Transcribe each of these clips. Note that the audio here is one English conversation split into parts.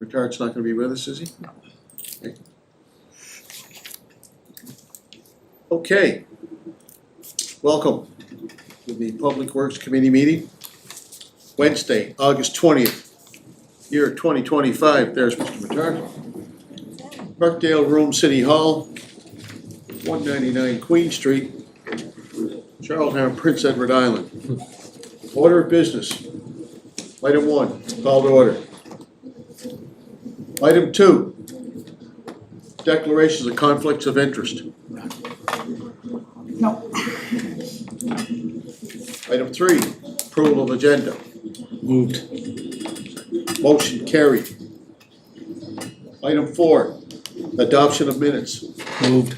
Bertard's not gonna be with us, is he? No. Okay. Welcome to the Public Works Committee meeting. Wednesday, August 20th, year 2025. There's Mr. Bertard. Parkdale Room, City Hall, 199 Queen Street, Charlottetown, Prince Edward Island. Order of business. Item 1, call to order. Item 2, declarations of conflicts of interest. No. Item 3, approval of agenda. Moved. Motion carried. Item 4, adoption of minutes. Moved.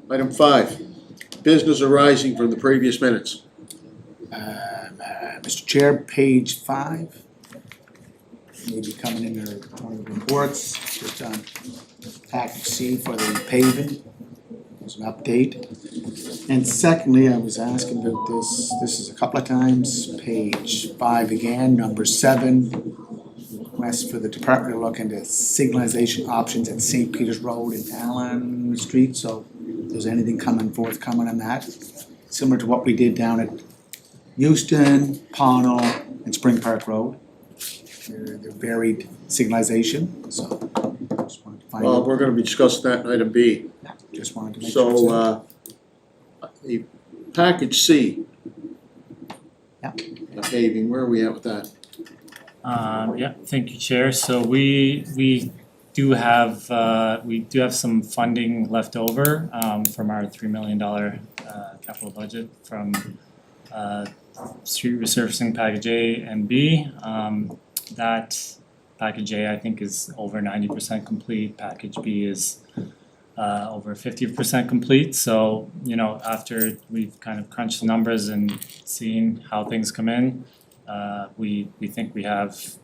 Item 5, business arising from the previous minutes. Mr. Chair, page 5. Maybe coming in there, one of the reports, just on package C for the paving. There's an update. And secondly, I was asking about this is a couple of times, page 5 again, number 7. Request for the department to look into signalization options at St. Peter's Road and Allen Street, so if there's anything forthcoming on that. Similar to what we did down at Houston, Pownell, and Spring Park Road. They're varied signalization, so just wanted to find Well, out. we're gonna be discussing that in item B. Just wanted to make sure. So, the package C. Yeah. The paving, where are we at with that? Yeah, thank you, Chair. So we do have some funding left over from our $3 million capital budget from street resurfacing package A and B. That package A, I think, is over 90% complete. Package B is over 50% complete. So, you know, after we've kind of crunched the numbers and seen how things come in, we think we have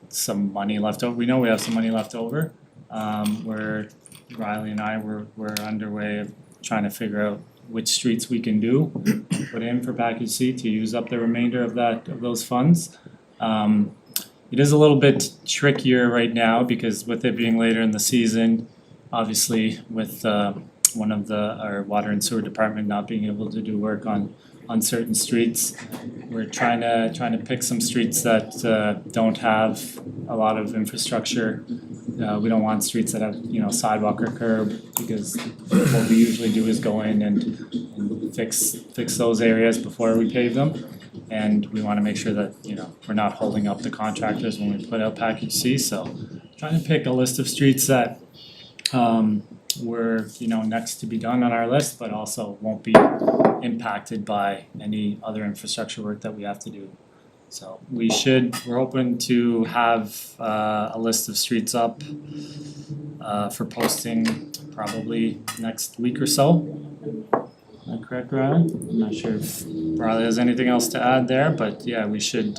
some money left over. We know we have some money left over. Where Riley and I were underway of trying to figure out which streets we can put in for package C to use up the remainder of those funds. It is a little bit trickier right now because with it being later in the season, obviously with our water and sewer department not being able to do work on certain streets, we're trying to pick some streets that don't have a lot of infrastructure. We don't want streets that have, you know, sidewalk or curb, because what we usually do is go in and fix those areas before we pave them. And we wanna make sure that, you know, we're not holding up the contractors when we put out package C, so trying to pick a list of streets that were, you know, next to be done on our list, but also won't be impacted by any other infrastructure work that we have to do. So we're hoping to have a list of streets up for posting probably next week or so. Am I correct, Riley? I'm not sure if Riley has anything else to add there, but yeah, we should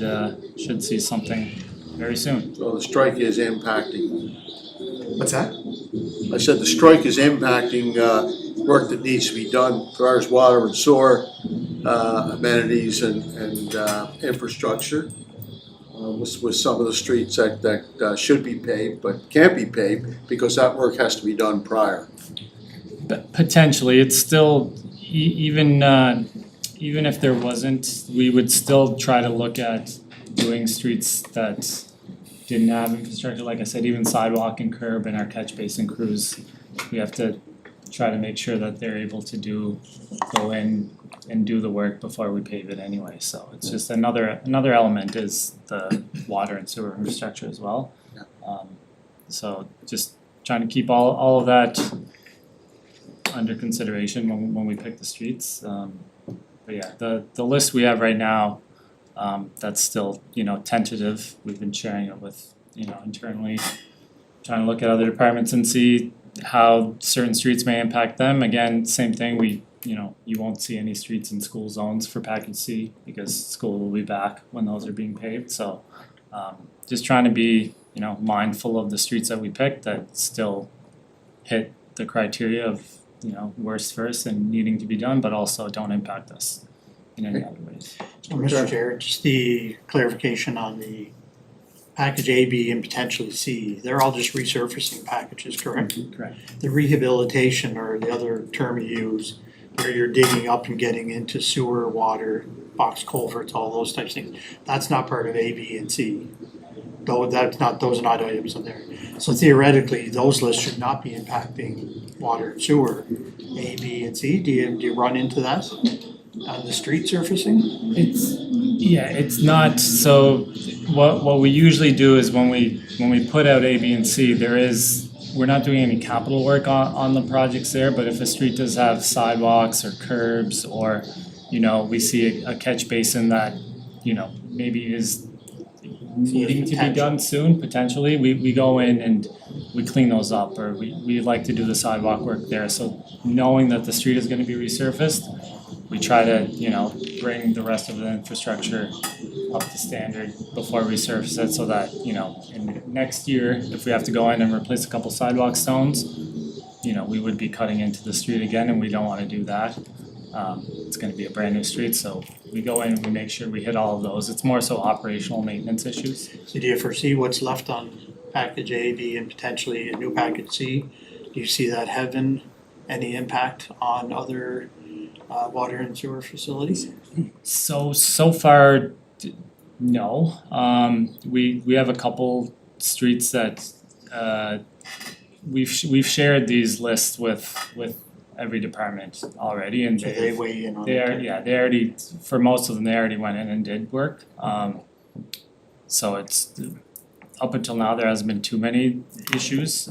see something very soon. So the strike is impacting. What's that? I said the strike is impacting work that needs to be done as far as water and sewer, amenities and infrastructure. With some of the streets that should be paved but can't be paved because that work has to be done prior. But potentially, it's still even if there wasn't, we would still try to look at doing streets that didn't have infrastructure. Like I said, even sidewalk and curb and our catch basin crews, we have to try to make sure that they're able to go in and do the work before we pave it anyway. So it's just another element is the water and sewer infrastructure as well. So just trying to keep all of that under consideration when we pick the streets. But yeah, the list we have right now, that's still, you know, tentative. We've been sharing it with, you know, internally, trying to look at other departments and see how certain streets may impact them. Again, same thing, you won't see any streets in school zones for package C because school will be back when those are being paved. So just trying to be, you know, mindful of the streets that we pick that still hit the criteria of, you know, worst first and needing to be done, but also don't impact us. in any other ways. So, Mr. Chair, just the clarification on the package A, B, and potentially C, they're all just resurfacing packages, correct? Correct. The rehabilitation, or the other term you use, where you're digging up and getting into sewer, water, box culverts, all those types of things, that's not part of A, B, and C. Though those are not items in there. So theoretically, those lists should not be impacting water and sewer, A, B, and C. Do you run into that on the street surfacing? It's not, so what we usually do is when we put out A, B, and C, we're not doing any capital work on the projects there, but if a street does have sidewalks or curbs, or, we see a catch basin that, maybe is needing to be done soon, potentially, we go in and we clean those up, or we like to do the sidewalk work there, so knowing that the street is gonna be resurfaced, we try to, bring the rest of the infrastructure up to standard before we surface it, so that, in next year, if we have to go in and replace a couple sidewalk stones, we would be cutting into the street again, and we don't wanna do that. It's gonna be a brand new street, so we go in and we make sure we hit all of those. It's more so operational maintenance issues. So do you foresee what's left on package A, B, and potentially a new package C? Do you see that having any impact on other water and sewer facilities? So far, no. We have a couple streets that we've shared these lists with every department already, and So they weigh in on they it? already, for most of them, they already went in and did work. So it's, up until now, there hasn't been too many issues.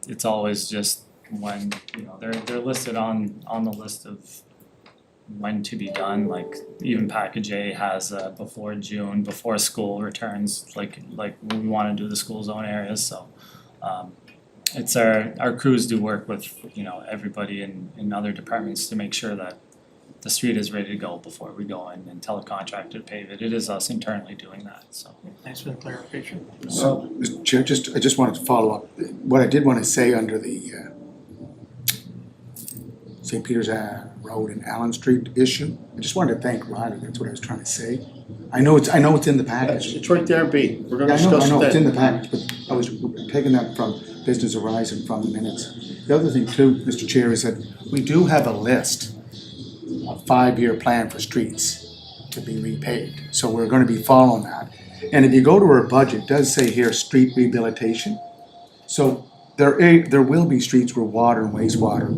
It's always just when, they're listed on the list of when to be done, like even package A has before June, before school returns, like we wanna do the school zone areas, so it's our crews do work with, everybody in other departments to make sure that the street is ready to go before we go in and tell a contractor to pave it. It is us internally doing that, so. Thanks for the clarification. So, Mr. Chair, I just wanted to follow up. What I did want to say under the St. Peter's Road and Allen Street issue, I just wanted to thank Riley, that's what I was trying to say. I know it's in the package. It's right there in B, we're gonna Yeah, I discuss know, it's in that. the package, but I was taking that from Business Horizon from the minutes. The other thing too, Mr. Chair, is that we do have a list, a 5-year plan for streets to be repaid. So we're gonna be following that. And if you go to our budget, it does say here, street rehabilitation. So there will be streets where water and wastewater,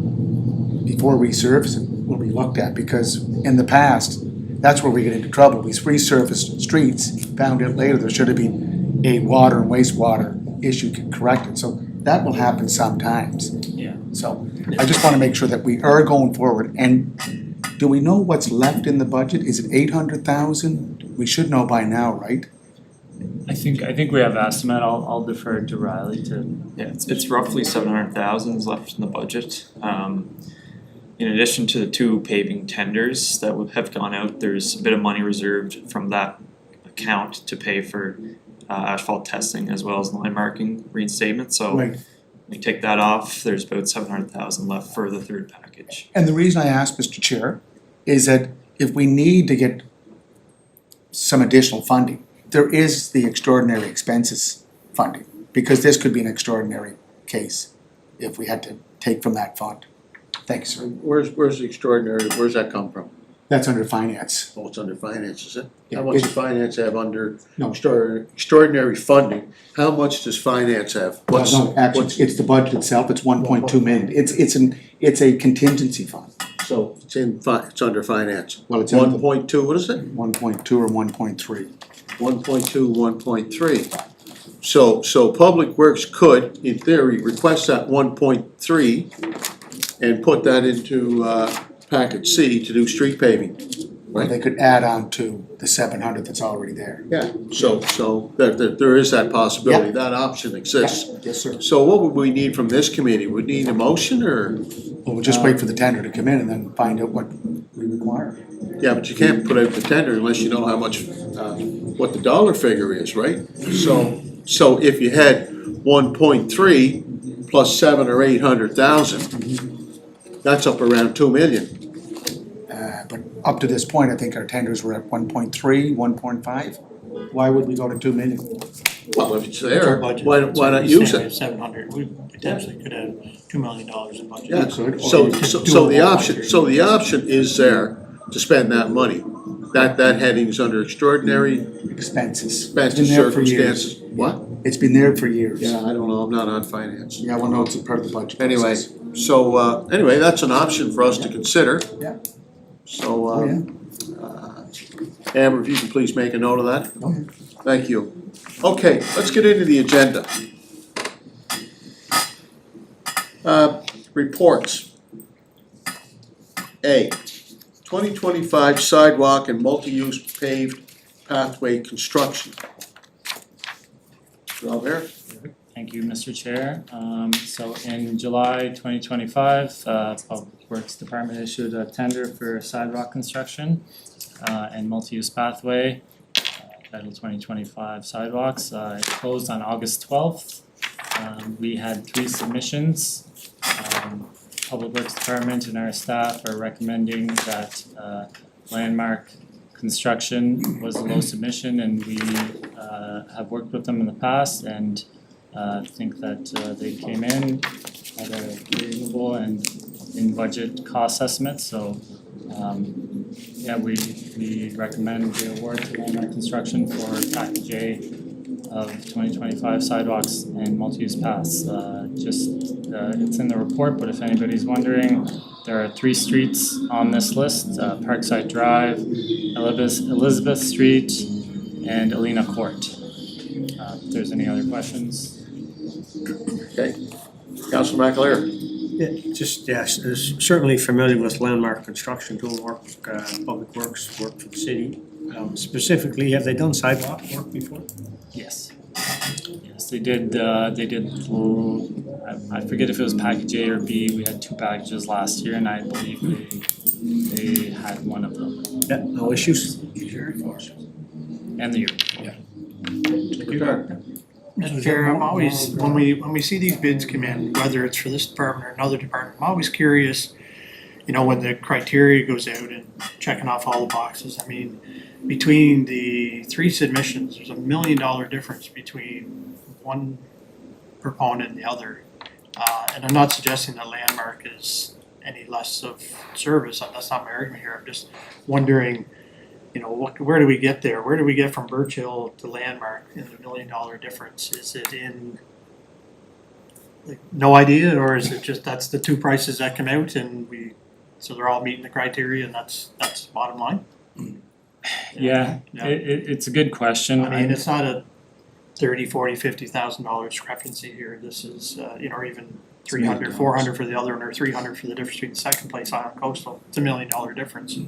before resurfacing, will be looked at, because in the past, that's where we get into trouble. We resurfaced streets, found out later there should have been a water and wastewater issue corrected. So that will happen sometimes. Yeah. So I just wanna make sure that we are going forward. And do we know what's left in the budget? Is it 800,000? We should know by now, right? I think we have estimate, I'll defer to Riley to. Yeah, it's roughly 700,000 is left in the budget. In addition to the 2 paving tenders that would have gone out, there's a bit of money reserved from that account to pay for asphalt testing as well as line marking reinstatement, so Right. we take that off, there's about 700,000 left for the 3rd package. And the reason I ask, Mr. Chair, is that if we need to get some additional funding, there is the extraordinary expenses funding, because this could be an extraordinary case if we had to take from that fund. Thanks, sir. Where's the extraordinary, where's that come from? That's under finance. Oh, it's under finance, is it? Yeah, How much does finance have under No. extraordinary funding? How much does finance have? What's, No, actually, what's, it's the budget itself, it's 1.2 million. It's a contingency fund. so it's it's under finance. Well, it's under 1.2, what is it? 1.2 or 1.3. 1.2, 1.3. So Public Works could, in theory, request that 1.3 and put that into package C to do street paving. Or they could add on to the 700 that's already there. Yeah. So there is that possibility, that option exists. Yes, sir. So what would we need from this committee? Would we need a motion or, Well, we'll just wait for the tender to come in and then find out what we require. yeah, but you can't put out the tender unless you know how much, what the dollar figure is, right? So if you had 1.3 plus 700 or 800,000, that's up around 2 million. But up to this point, I think our tenders were at 1.3, 1.5. Why would we go to 2 million? Well, if it's Our there, budget, why it's not already use standing it? at 700, we potentially could have $2 million in budget. Yeah, could. so, Or so, to do so a the whole option, bunch so of- the option is there to spend that money. That heading is under extraordinary Expenses. expenses, Been there for years. circumstances. What? It's been there for years. Yeah, I don't know, I'm not on finance. Yeah, well, no, it's a part of the budget Anyway, process. so, anyway, that's an option for us to consider. Yeah. So, Oh, yeah. Amber, if you can please make a note of that. Okay. Thank you. Okay, let's get into the agenda. Reports. A, 2025 sidewalk and multi-use paved pathway construction. Robert? Thank you, Mr. Chair. So in July 2025, Public Works Department issued a tender for sidewalk construction and multi-use pathway, titled 2025 sidewalks. It closed on August 12th. We had 3 submissions. Public Works Department and our staff are recommending that Landmark Construction was a low submission, and we have worked with them in the past and think that they came in at a reasonable and in budget cost estimate, so yeah, we recommend the award to Landmark Construction for package A of 2025 sidewalks and multi-use paths. It's in the report, but if anybody's wondering, there are 3 streets on this list, Parkside Drive, Elizabeth Street, and Alina Court. If there's any other questions. Okay. Councilor McAleer? Yeah, just, yes, is certainly familiar with Landmark Construction, doing work, public works, work for the city. Specifically, have they done sidewalk work before? Yes. Yes, they did, I forget if it was package A or B, we had 2 packages last year, and I believe they had one of them, Yeah, no issues? and the year before. Mr. Chair, I'm always, when we see these bids come in, whether it's for this department or another department, I'm always curious, you know, when the criteria goes out and checking off all the boxes, I mean, between the 3 submissions, there's $1 million difference between one proponent and the other. And I'm not suggesting that Landmark is any less of service, that's not my argument here, I'm just wondering, you know, where do we get there? Where do we get from Birch Hill to Landmark in the $1 million difference? Is it in, like, no idea, or is it just that's the 2 prices that come out and so they're all meeting the criteria and that's the bottom line? Yeah, Yeah. it's a good question. I mean, it's not a $30,000, $40,000, $50,000 discrepancy here. This is, you know, or even $300, $400 for the other one, or $300 for the difference between the second place Island Coastal. It's $1 million difference.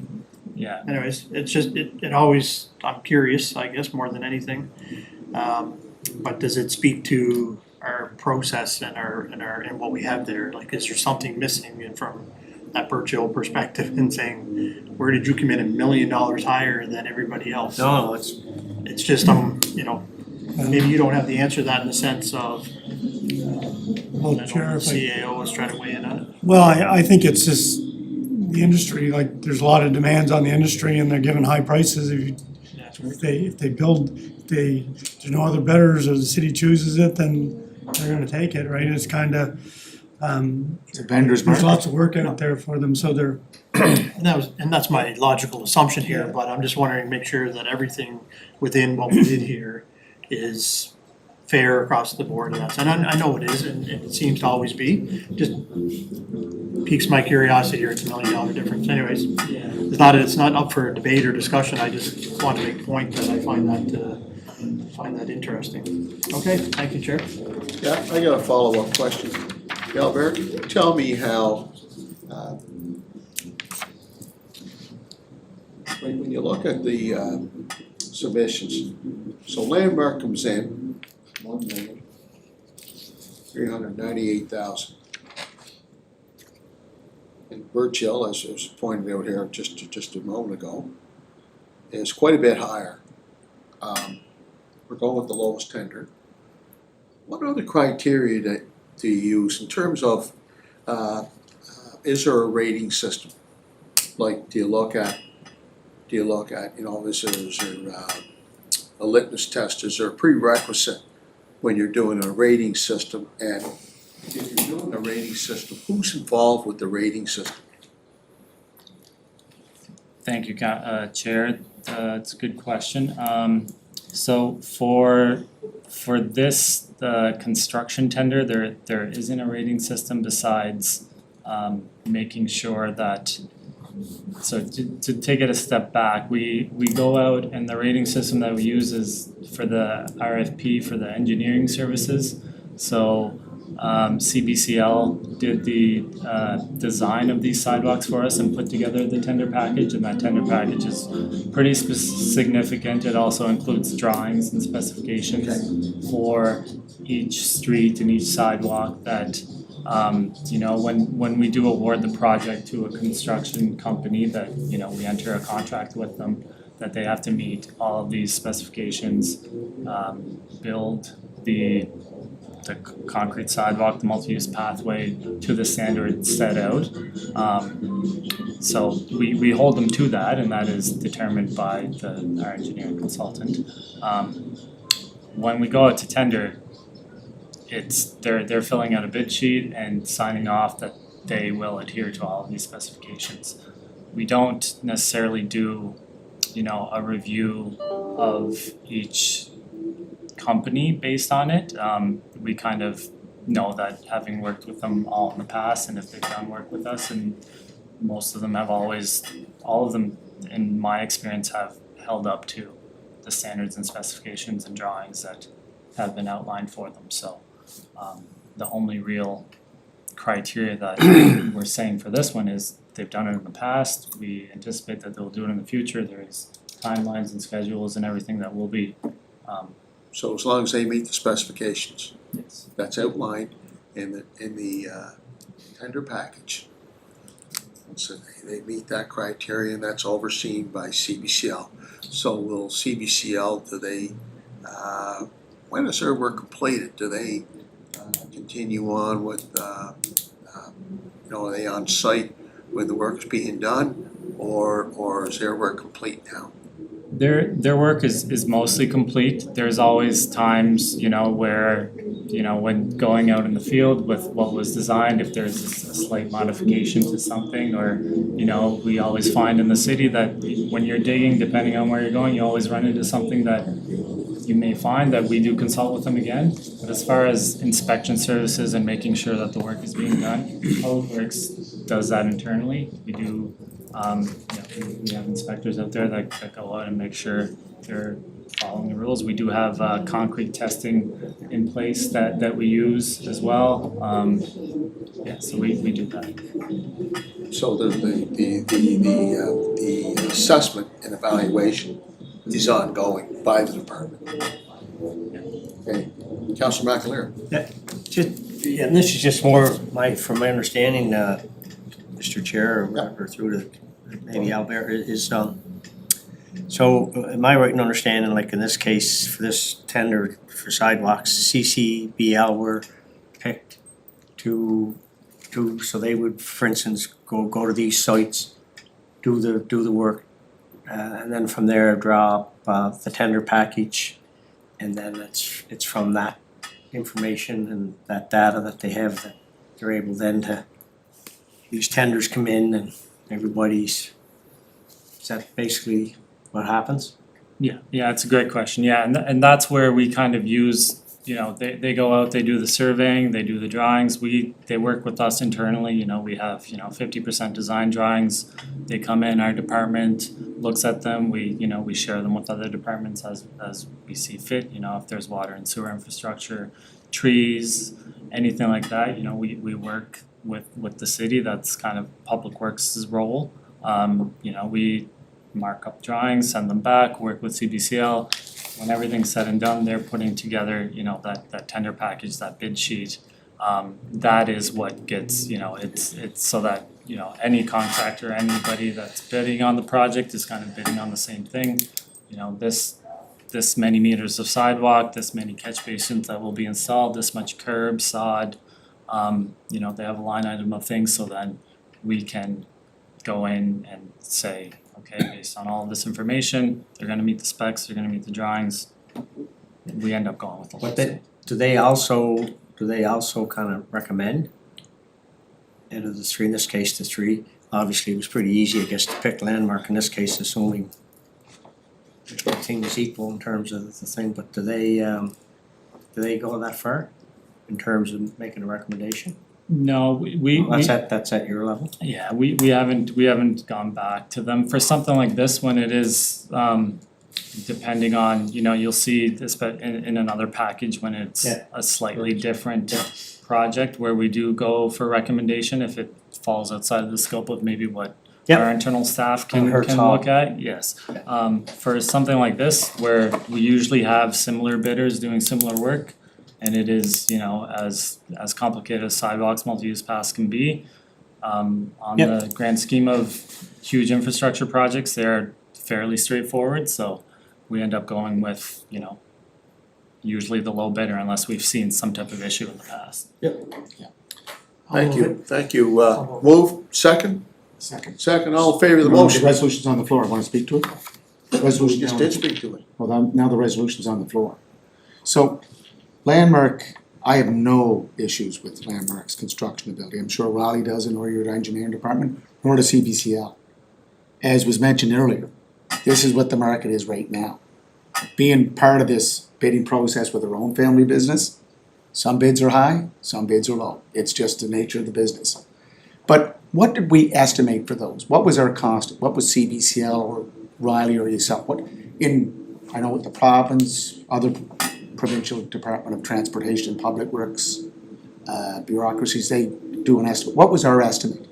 Yeah, Anyways, it's just, it always, I'm curious, I guess, more than anything. But does it speak to our process and what we have there? Like, is there something missing from that Birch Hill perspective and saying, where did you come in $1 million higher than everybody else? No, It's just, you know, maybe you don't have the answer to that in the sense of, Well, I Chair, know the if I- CAO is trying to weigh in on it. well, I think it's just the industry, like, there's a lot of demands on the industry and they're given high prices. If they build, there's no other bidders or the city chooses it, then they're gonna take it, right? It's kinda, It's a vendor's there's market. lots of work out there for them, so they're, And that's my logical assumption here, but I'm just wondering, make sure that everything within what we did here is fair across the board, and I know it is, and it seems to always be, just piques my curiosity here, it's $1 million difference anyways. It's not up for debate or discussion, I just want to make a point that I find that interesting. Okay, thank you, Chair. Yeah, I got a follow-up question. Albert, tell me how, when you look at the submissions, so Landmark comes in, $1,398,000. And Birch Hill, as was pointed out here just a moment ago, is quite a bit higher. We're going with the lowest tender. What other criteria do you use in terms of, is there a rating system? Like, do you look at do you look at, you know, is there a litmus test, is there a prerequisite when you're doing a rating system? And if you're doing a rating system, who's involved with the rating system? Thank you, Chair. It's a good question. So for this, the construction tender, there isn't a rating system besides making sure that, so to take it a step back, we go out and the rating system that we use is for the RFP for the engineering services. So CBCL did the design of these sidewalks for us and put together the tender package, and that tender package is pretty significant. It also includes drawings and specifications for each street and each sidewalk that you know, when we do award the project to a construction company that, you know, we enter a contract with them, that they have to meet all of these specifications, build the concrete sidewalk, the multi-use pathway to the standard set out. So we hold them to that, and that is determined by our engineering consultant. When we go out to tender, they're filling out a bid sheet and signing off that they will adhere to all of these specifications. We don't necessarily do, you know, a review of each company based on it. We kind of know that, having worked with them all in the past, and if they've done work with us, and most of them have always, all of them in my experience have held up to the standards and specifications and drawings that have been outlined for them. So the only real criteria that we're saying for this one is they've done it in the past. We anticipate that they'll do it in the future. There is timelines and schedules and everything that will be So as long as they meet the specifications yes. that's outlined in the tender package. So they meet that criteria, and that's overseen by CBCL. So will CBCL, do they, when is their work completed, do they continue on with, you know, are they on site when the work is being done, or is their work complete now? Their work is mostly complete. There's always times, you know, where, you know, when going out in the field with what was designed, if there's a slight modification to something, or, you know, we always find in the city that when you're digging, depending on where you're going, you always run into something that you may find that we do consult with them again. But as far as inspection services and making sure that the work is being done, Public Works does that internally. We do, we have inspectors out there that go out and make sure they're following the rules. We do have concrete testing in place that we use as well. So we do that. So the assessment and evaluation is ongoing by the department. Okay, Councilor McAleer. Yeah, and this is just more from my understanding, Mr. Chair, or through to maybe Albert, is so am I right in understanding, like in this case, for this tender for sidewalks, CCBL were picked to so they would, for instance, go to these sites, do the work, and then from there draw up the tender package, and then it's from that information and that data that they have that they're able then to, these tenders come in and everybody's, is that basically what happens? Yeah, it's a great question. Yeah, and that's where we kind of use, you know, they go out, they do the surveying, they do the drawings, they work with us internally, you know, we have, 50% design drawings. They come in, our department looks at them, we share them with other departments as we see fit, if there's water and sewer infrastructure, trees, anything like that, we work with the city. That's kind of Public Works' role. We mark up drawings, send them back, work with CBCL. When everything's said and done, they're putting together, that tender package, that bid sheet. That is what gets, it's so that, any contractor, anybody that's bidding on the project is kind of bidding on the same thing. This many meters of sidewalk, this many catch basins that will be installed, this much curb, sod. They have a line item of things, so then we can go in and say, okay, based on all of this information, they're gonna meet the specs, they're gonna meet the drawings. We end up going with the But wholesale. do they also kind of recommend? Out of the three, in this case, the three, obviously it was pretty easy, I guess, to pick Landmark in this case, assuming everything is equal in terms of the thing, but do they go that far in terms of making a recommendation? No, we That's at your level? yeah, we haven't gone back to them for something like this when it is depending on, you know, you'll see this but in another package when it's Yeah. a slightly different project where we do go for recommendation if it falls outside of the scope of maybe what Yep. our internal staff can Hurts all. look at, yes. For something like this, where we usually have similar bidders doing similar work, and it is, you know, as complicated as sidewalks, multi-use paths can be. On the grand scheme of huge infrastructure projects, they're fairly straightforward, so we end up going with, you know, usually the low bidder unless we've seen some type of issue in the past. Thank you, move, second, Second. all in favor of the The motion? resolution's on the floor, wanna speak to it? Resolution. Just did speak to it. Well, now the resolution's on the floor. So, Landmark, I have no issues with Landmark's construction ability. I'm sure Raleigh doesn't, or your engineering department, nor does CBCL. As was mentioned earlier, this is what the market is right now. Being part of this bidding process with our own family business, some bids are high, some bids are low. It's just the nature of the business. But what did we estimate for those? What was our cost? What was CBCL or Riley or yourself? I know with the province, other provincial Department of Transportation, Public Works, bureaucracies, they do an estimate. What was our estimate?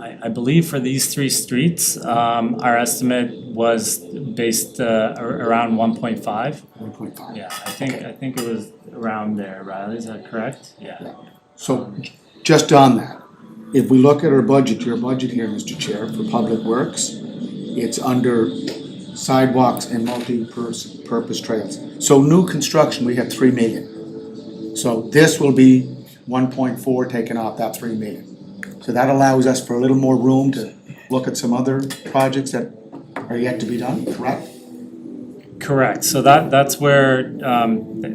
I believe for these three streets, our estimate was based around 1.5. 1.5. Yeah, I think it was around there, Riley, is that correct? Yeah. So, just on that, if we look at our budget, your budget here, Mr. Chair, for Public Works, it's under sidewalks and multi-purpose trails. So new construction, we have 3 million. So this will be 1.4 taken off that 3 million. So that allows us for a little more room to look at some other projects that are yet to be done, correct? Correct, so that's where,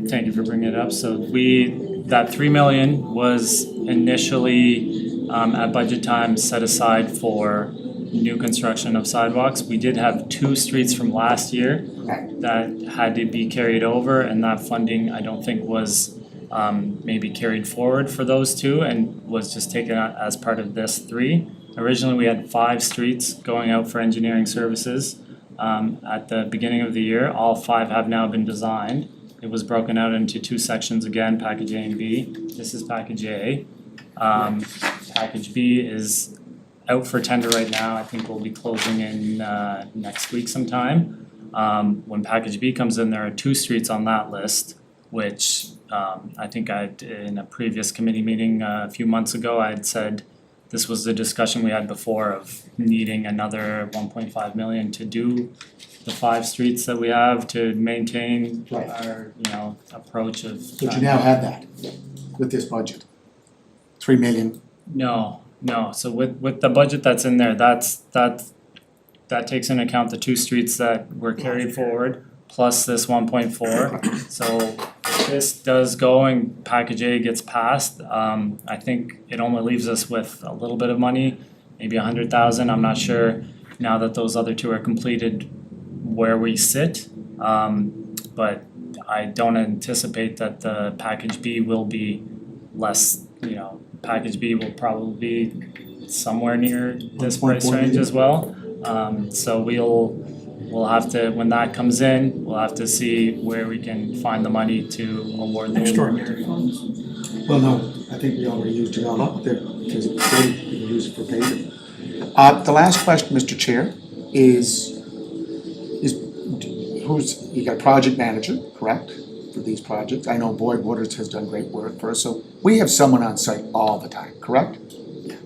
thank you for bringing it up, so that 3 million was initially at budget time set aside for new construction of sidewalks. We did have 2 streets from last year Right. that had to be carried over, and that funding, I don't think was maybe carried forward for those 2 and was just taken out as part of this 3. Originally, we had 5 streets going out for engineering services at the beginning of the year. All 5 have now been designed. It was broken out into 2 sections again, package A and B. This is package A. Package B is out for tender right now. I think we'll be closing in next week sometime. When package B comes in, there are 2 streets on that list, which I think in a previous committee meeting a few months ago, I had said this was the discussion we had before of needing another 1.5 million to do the 5 streets that we have to maintain Right. our, you know, approach of. But you now have that with this budget. 3 million. No, so with the budget that's in there, that takes into account the 2 streets that were carried forward, plus this 1.4. So if this does go and package A gets passed, I think it only leaves us with a little bit of money, maybe 100,000, I'm not sure now that those other 2 are completed where we sit. But I don't anticipate that the package B will be less, you know, package B will probably be somewhere near this price 1.4 range million. as well. So we'll have to, when that comes in, we'll have to see where we can find the money to award the Extraordinary funds. Well, no, I think we already used it all up there, because it's free, we can use it for paving. The last question, Mr. Chair, is you got a project manager, correct, for these projects? I know Boyd Wooders has done great work for us, so we have someone on site all the time, correct? Yeah.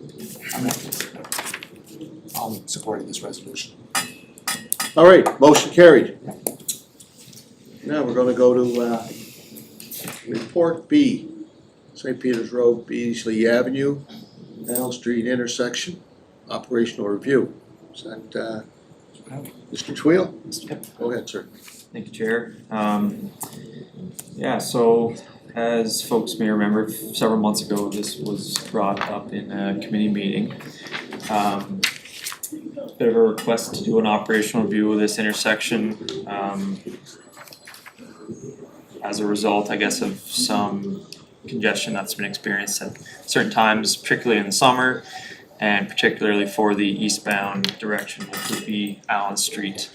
I'm supporting this resolution. All right, motion carried. Now we're gonna go to report B, St. Peters Road, Beasley Avenue, L Street intersection. operational review. Is that, Mr. Twill? Go ahead, sir. Thank you, Chair. Yeah, so as folks may remember, several months ago, this was brought up in a committee meeting. Bit of a request to do an operational review of this intersection. As a result, I guess, of some congestion that's been experienced at certain times, particularly in the summer, and particularly for the eastbound direction, which would be Allen Street,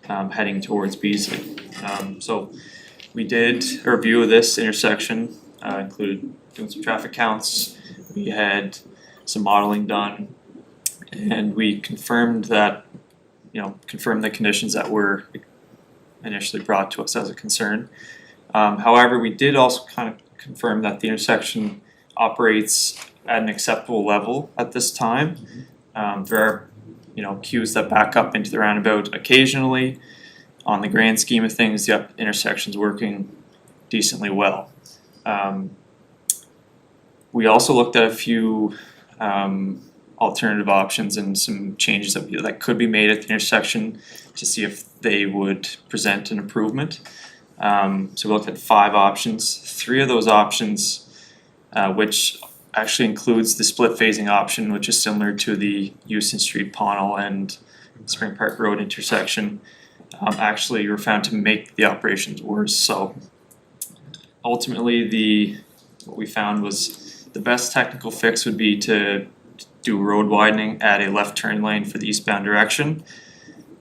heading towards Beasley. So we did a review of this intersection, included doing some traffic counts. We had some modeling done, and we confirmed that, confirmed the conditions that were initially brought to us as a concern. However, we did also kind of confirm that the intersection operates at an acceptable level at this time. There are, queues that back up into the roundabout occasionally. On the grand scheme of things, the intersection's working decently well. We also looked at a few alternative options and some changes that could be made at the intersection to see if they would present an improvement. So we looked at 5 options. 3 of those options, which actually includes the split phasing option, which is similar to the Houston Street, Pownell and Spring Park Road intersection, actually were found to make the operations worse. So ultimately, what we found was the best technical fix would be to do road widening at a left turn lane for the eastbound direction.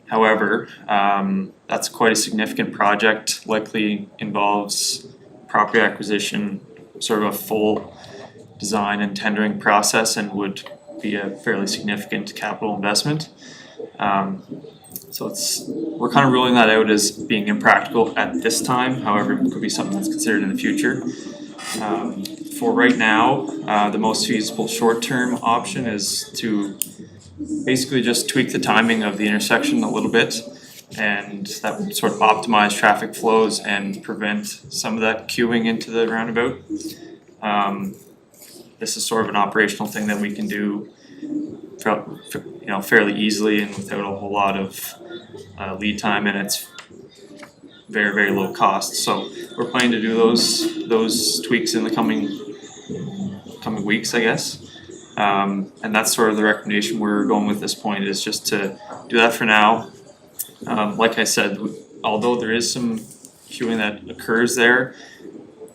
However, that's quite a significant project, likely involves property acquisition, sort of a full design and tendering process, and would be a fairly significant capital investment. So we're kind of ruling that out as being impractical at this time. However, it could be something that's considered in the future. For right now, the most feasible short-term option is to basically just tweak the timing of the intersection a little bit, and that would sort of optimize traffic flows and prevent some of that queuing into the roundabout. This is sort of an operational thing that we can do fairly easily and without a whole lot of lead time, and it's very, very low cost. So we're planning to do those tweaks in the coming weeks, I guess. And that's sort of the recommendation we're going with this point, is just to do that for now. Like I said, although there is some queuing that occurs there,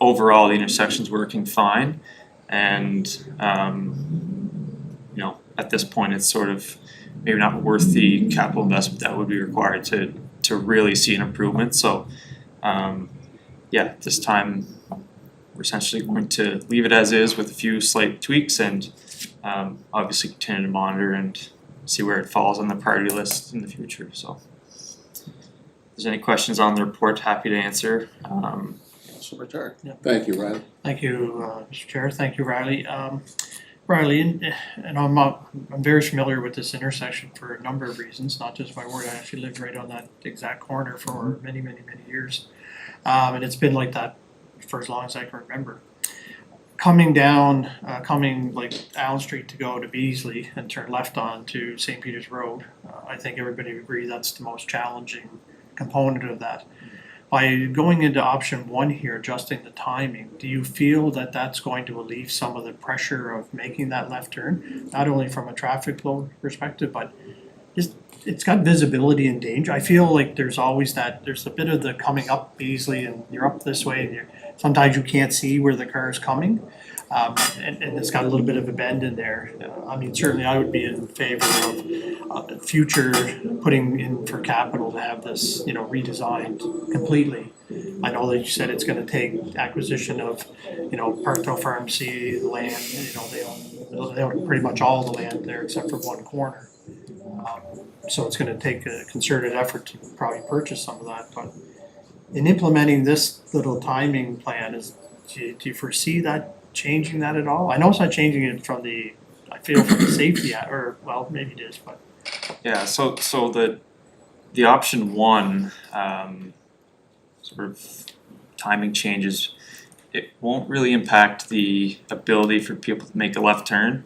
overall the intersection's working fine, and at this point it's sort of maybe not worth the capital investment that would be required to really see an improvement. So this time we're essentially going to leave it as is with a few slight tweaks, and obviously continue to monitor and see where it falls on the priority list in the future. So if there's any questions on the report, happy to answer. Thank you, Ryan. Thank you, Mr. Chair. Thank you, Riley. Riley, and I'm very familiar with this intersection for a number of reasons, not just my word. I actually lived right on that exact corner for many, many, many years. And it's been like that for as long as I can remember. Coming like Allen Street to go to Beasley and turn left on to St. Peter's Road, I think everybody would agree that's the most challenging component of that. By going into option 1 here, adjusting the timing, do you feel that that's going to relieve some of the pressure of making that left turn, not only from a traffic flow perspective, but it's got visibility and danger? I feel like there's always there's a bit of the coming up Beasley and you're up this way and sometimes you can't see where the car is coming. And it's got a little bit of a bend in there. Certainly I would be in favor of future putting in for capital to have this, redesigned completely. I know that you said it's gonna take acquisition of, Parkdale Pharmacy, the land, they own pretty much all the land there except for one corner. So it's gonna take a concerted effort to probably purchase some of that, but in implementing this little timing plan, do you foresee that changing that at all? I know it's not changing it from the safety, or well, maybe it is, but. Yeah, so the option 1 sort of timing changes, it won't really impact the ability for people to make a left turn.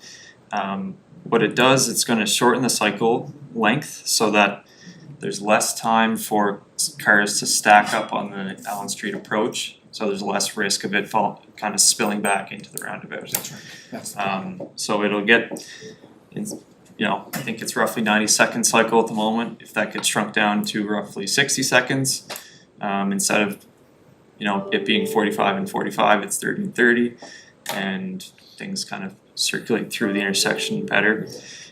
what it does, it's gonna shorten the cycle length so that there's less time for cars to stack up on the Allen Street approach, so there's less risk of it kind of spilling back into the roundabout. That's So it'll get, I think it's roughly 90-second cycle at the moment. If that gets shrunk down to roughly 60 seconds, instead of, it being 45 and 45, it's 30 and 30, and things kind of circulate through the intersection better.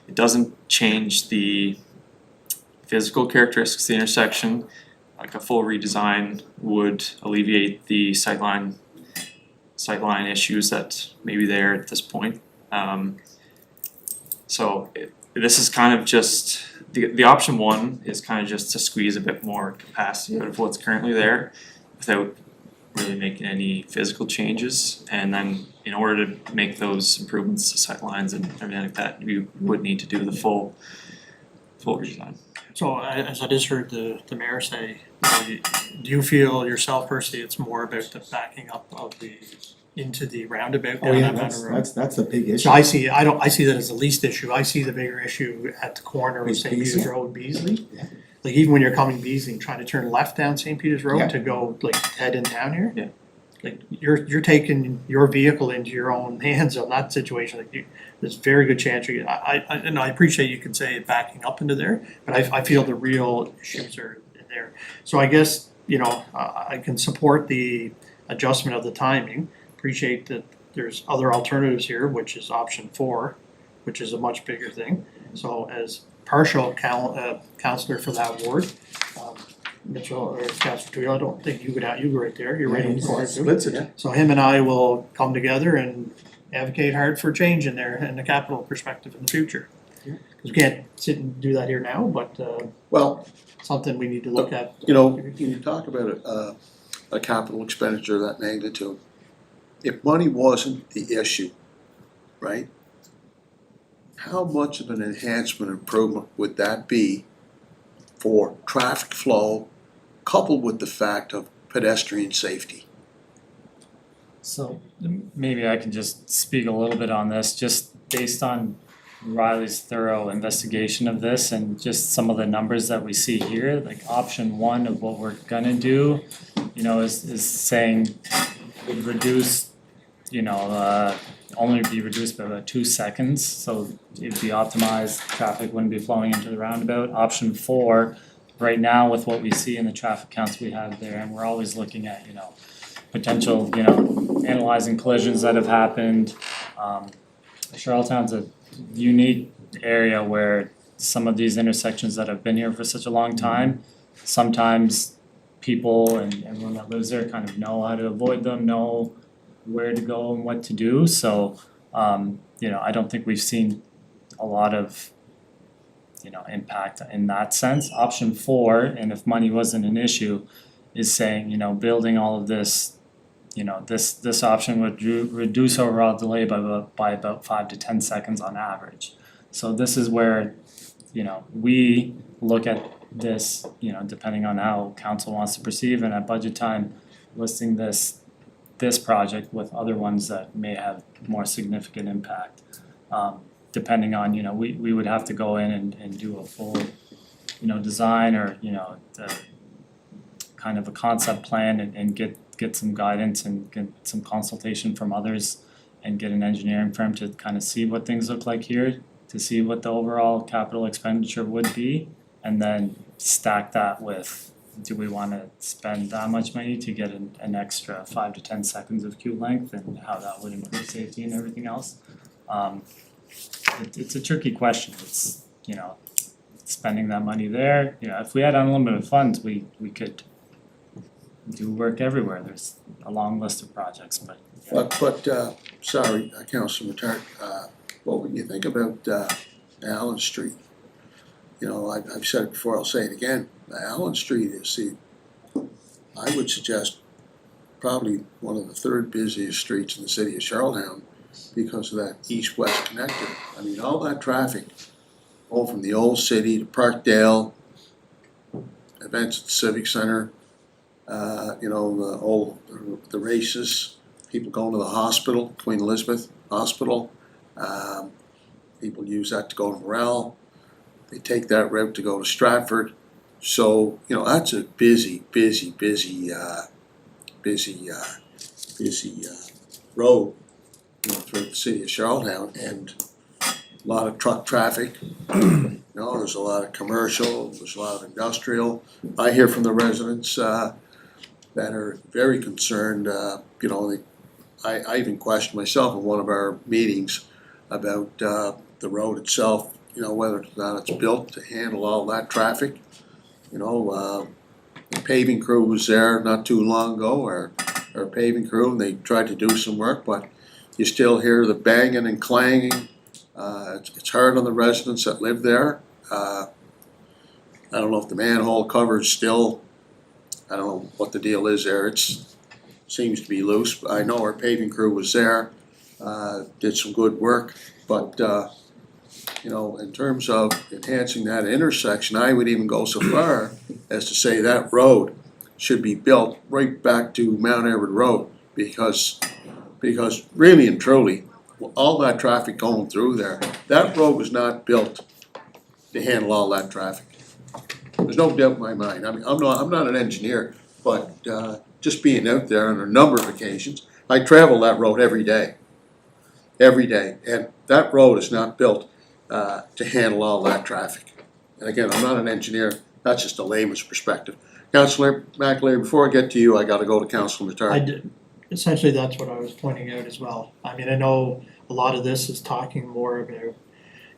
It doesn't change the physical characteristics of the intersection. Like a full redesign would alleviate the sightline issues that may be there at this point. This is kind of just, the option one is kind of just to squeeze a bit more capacity out of what's currently there without really making any physical changes. And then in order to make those improvements to sightlines and everything like that, you would need to do the full redesign. So as I just heard the mayor say, do you feel yourself personally it's more about the backing up of into the roundabout Oh, down yeah, that Manor Road? that's a big issue. So I see that as the least issue. I see the bigger issue at the corner of Is St. Peter's Beasley? Road, Beasley. Yeah. Like even when you're coming Beasley and trying to turn left down St. Peter's Road Yeah. to go like head in town here. Yeah. Like you're taking your vehicle into your own hands on that situation. Like there's a very good chance you. I appreciate you can say backing up into there, but I feel the real issues are in there. So I guess I can support the adjustment of the timing. Appreciate that there's other alternatives here, which is option 4, which is a much bigger thing. So as partial counselor for that ward, Mitchell or Councillor Toohill, I don't think you go right there, you're right in the corner too. Splits it, yeah. So him and I will come together and advocate hard for change in there and the capital perspective in the future. Yeah. Cause we can't sit and do that here now, but Well, something we need to look at. when you talk about a capital expenditure of that magnitude, if money wasn't the issue, right? How much of an enhancement improvement would that be for traffic flow coupled with the fact of pedestrian safety? So maybe I can just speak a little bit on this, just based on Riley's thorough investigation of this and just some of the numbers that we see here, like option 1 of what we're gonna do, is saying would reduce, only be reduced by about 2 seconds, so it'd be optimized, traffic wouldn't be flowing into the roundabout. Option 4, right now with what we see in the traffic counts we have there, and we're always looking at, potential, analyzing collisions that have happened. Charlottetown's a unique area where some of these intersections that have been here for such a long time, sometimes people and everyone that lives there kind of know how to avoid them, know where to go and what to do, so I don't think we've seen a lot of impact in that sense. Option 4, and if money wasn't an issue, is saying, building all of this, this option would reduce overall delay by about 5 to 10 seconds on average. So this is where, we look at this, depending on how council wants to perceive, and at budget time, listing this project with other ones that may have more significant impact. Depending on, we would have to go in and do a full, design or, the kind of a concept plan and get some guidance and get some consultation from others and get an engineering firm to kind of see what things look like here, to see what the overall capital expenditure would be, and then stack that with, do we wanna spend that much money to get an extra 5 to 10 seconds of queue length, and how that would improve safety and everything else? It's a tricky question, it's, spending that money there, if we had unlimited funds, we could do work everywhere, there's a long list of projects, but. Sorry, Councilor Matart, well, when you think about Allen Street, I've said it before, I'll say it again, Allen Street is I would suggest probably one of the 3rd busiest streets in the city of Charlottetown because of that east-west connector. I mean, all that traffic, all from the old city to Parkdale, events at the Civic Center, the races, people going to the hospital, Queen Elizabeth Hospital, People use that to go to Morel. They take that route to go to Stratford. So, that's a busy road, through the city of Charlottetown, and a lot of truck traffic. There's a lot of commercial, there's a lot of industrial. I hear from the residents, that are very concerned, I even questioned myself in one of our meetings about, the road itself, whether or not it's built to handle all that traffic. The paving crew was there not too long ago, our paving crew, and they tried to do some work, but you still hear the banging and clanging. It's hard on the residents that live there. I don't know if the manhole cover is still, I don't know what the deal is there. Seems to be loose. But I know our paving crew was there, did some good work, but in terms of enhancing that intersection, I would even go so far as to say that road should be built right back to Mount Everett Road, because really and truly, all that traffic going through there, that road was not built to handle all that traffic. There's no doubt in my mind. I mean, I'm not an engineer, but just being out there on a number of occasions, I travel that road every day, and that road is not built to handle all that traffic. And again, I'm not an engineer, that's just a layman's perspective. Councillor McAleer, before I get to you, I gotta go to Councillor Matar. Essentially, that's what I was pointing out as well. I mean, I know a lot of this is talking more about,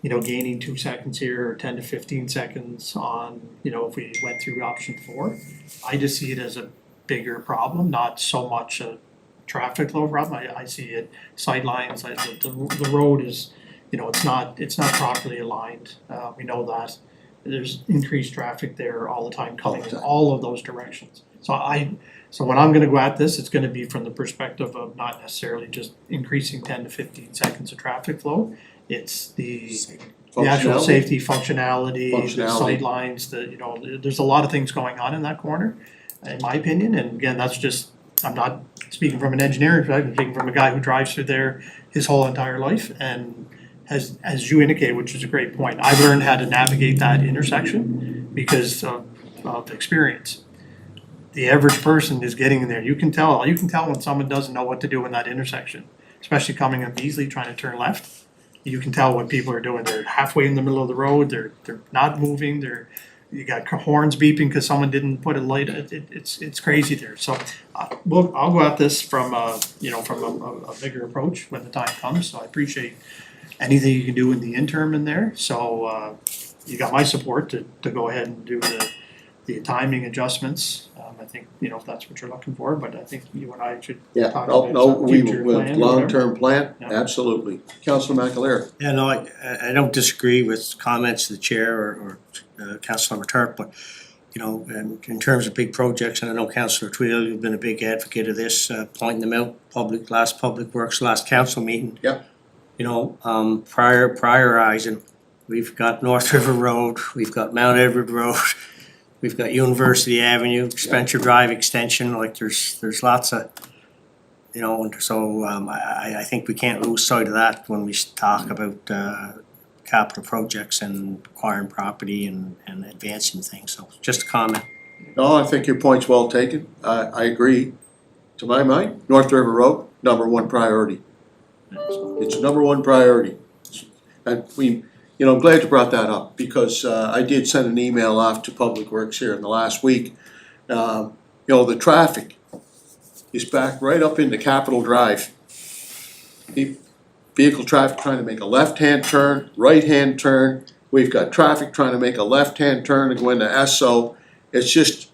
gaining 2 seconds here or 10 to 15 seconds on, if we went through option 4. I just see it as a bigger problem, not so much a traffic flow problem. I see it sidelines, the road is, it's not properly aligned. We know that. There's increased traffic there all the time coming in all of those directions. So when I'm gonna go at this, it's gonna be from the perspective of not necessarily just increasing 10 to 15 seconds of traffic flow. It's the actual Functionality? safety, functionality, the Functionality. sightlines, there's a lot of things going on in that corner, in my opinion, and again, that's just, I'm not speaking from an engineering perspective, I'm speaking from a guy who drives through there his whole entire life, and as you indicated, which is a great point, I've learned how to navigate that intersection because of experience. The average person is getting in there, you can tell when someone doesn't know what to do in that intersection, especially coming up Beasley trying to turn left. You can tell what people are doing, they're halfway in the middle of the road, they're not moving, you got horns beeping because someone didn't put a light, it's crazy there, so I'll go at this from a bigger approach when the time comes, so I appreciate anything you can do in the interim in there, so you got my support to go ahead and do the timing adjustments. I think, if that's what you're looking for, but I think you and I should Yeah, talk no, about no, some we, future with plan or long-term plan, Yeah. absolutely. Councillor McAleer. Yeah, no, I don't disagree with comments of the chair or Councillor Turk, but in terms of big projects, and I know Councillor Twill, you've been a big advocate of this, pointing them out, last Public Works, last council meeting. Yep. Prioritizing, we've got North River Road, we've got Mount Everett Road, we've got University Avenue, Spencer Drive Extension, like there's lots of, and so I think we can't lose sight of that when we talk about capital projects and acquiring property and advancing things, so just a comment. No, I think your point's well taken. I agree. To my mind, North River Road, #1 priority. It's #1 priority. And I'm glad you brought that up, because I did send an email off to Public Works here in the last week. The traffic is back right up into Capitol Drive. Vehicle traffic trying to make a left-hand turn, right-hand turn. We've got traffic trying to make a left-hand turn to go into Esso. It's just,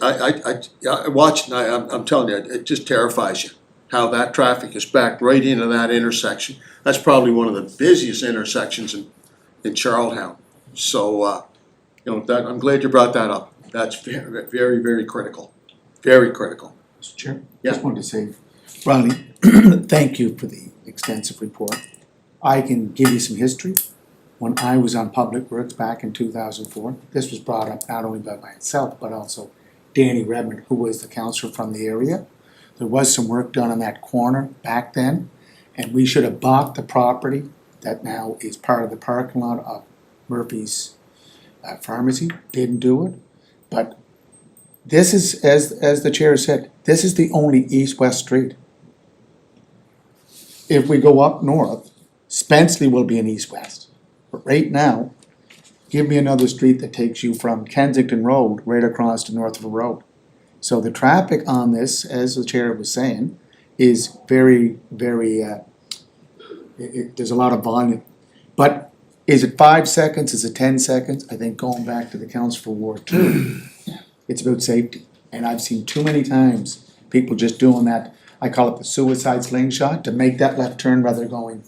I watch, and I'm telling you, it just terrifies you how that traffic is backed right into that intersection. That's probably one of the busiest intersections in Charlottetown. So, I'm glad you brought that up. That's very, very, very critical. Very critical. Mr. Chair? Yeah. Just wanted to say, Ronnie, thank you for the extensive report. I can give you some history. When I was on Public Works back in 2004, this was brought up not only by myself, but also Danny Redmond, who was the councillor from the area. There was some work done on that corner back then, and we should have bought the property that now is part of the parking lot of Murphy's Pharmacy, didn't do it. But this is, as the chair said, this is the only east-west street. If we go up north, Spenceley will be an east-west. But right now, give me another street that takes you from Kensington Road right across to Northwood Road. So the traffic on this, as the chair was saying, is very, very, there's a lot of volume. But is it 5 seconds, is it 10 seconds? I think going back to the Council for Ward 2, it's about safety. And I've seen too many times people just doing that, I call it the suicide slingshot, to make that left turn rather than going.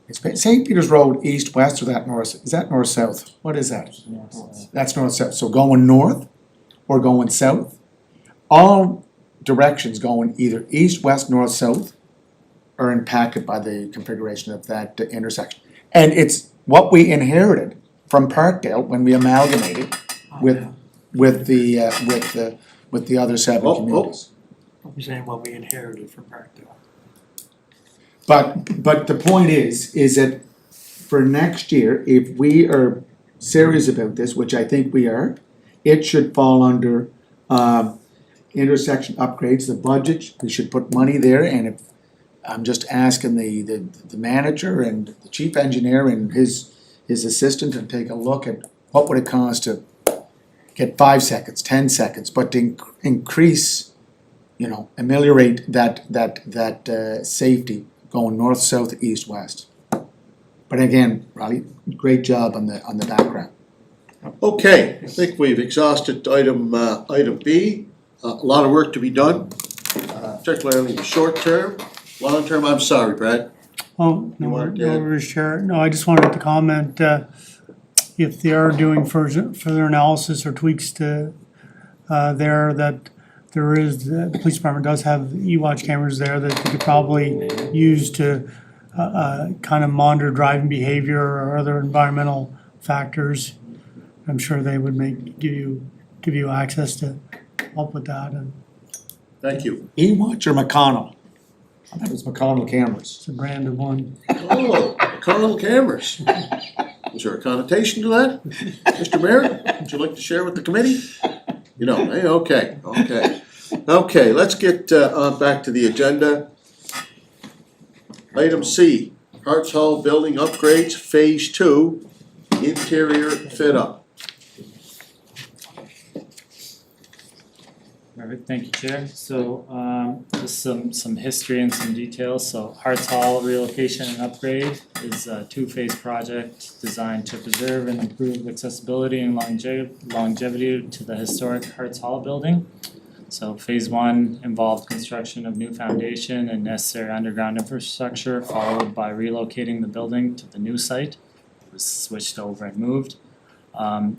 It's St. Peter's Road, east-west, or that north, is that north-south? What is that? That's north-south, so going north or going south, all directions going either east, west, north, south are impacted by the configuration of that intersection. And it's what we inherited from Parkdale when we amalgamated with the other seven communities. I'm saying what we inherited from Parkdale. But the point is that for next year, if we are serious about this, which I think we are, it should fall under intersection upgrades, the budget, we should put money there, and if, I'm just asking the manager and the chief engineer and his assistant to take a look at what would it cost to get 5 seconds, 10 seconds, but to increase, ameliorate that safety going north, south, east, west. But again, Riley, great job on the background. Okay, I think we've exhausted item B. A lot of work to be done, particularly in the short term. Long term, I'm sorry, Brad. Oh, You no, wanted to no add? worries, Chair. No, I just wanted to comment, if they are doing further analysis or tweaks to, there, that there is, the police department does have e-watch cameras there that they could probably use to, kind of monitor driving behavior or other environmental factors. I'm sure they would give you access to help with that, and Thank you. E-Watch or McConnell? I thought it was McConnell cameras. it's a brand of one. Oh, Colonel Cameras. Is there a connotation to that? Mr. Mayor, would you like to share with the committee? You know, hey, okay. Okay, let's get back to the agenda. Item C, Harts Hall Building Upgrades, Phase 2, Interior Fit Up. Perfect, thank you, Chair. So, just some history and some details. So Harts Hall relocation and upgrade is a two-phase project designed to preserve and improve accessibility and longevity to the historic Harts Hall building. So phase 1 involved construction of new foundation and necessary underground infrastructure, followed by relocating the building to the new site. It was switched over and moved.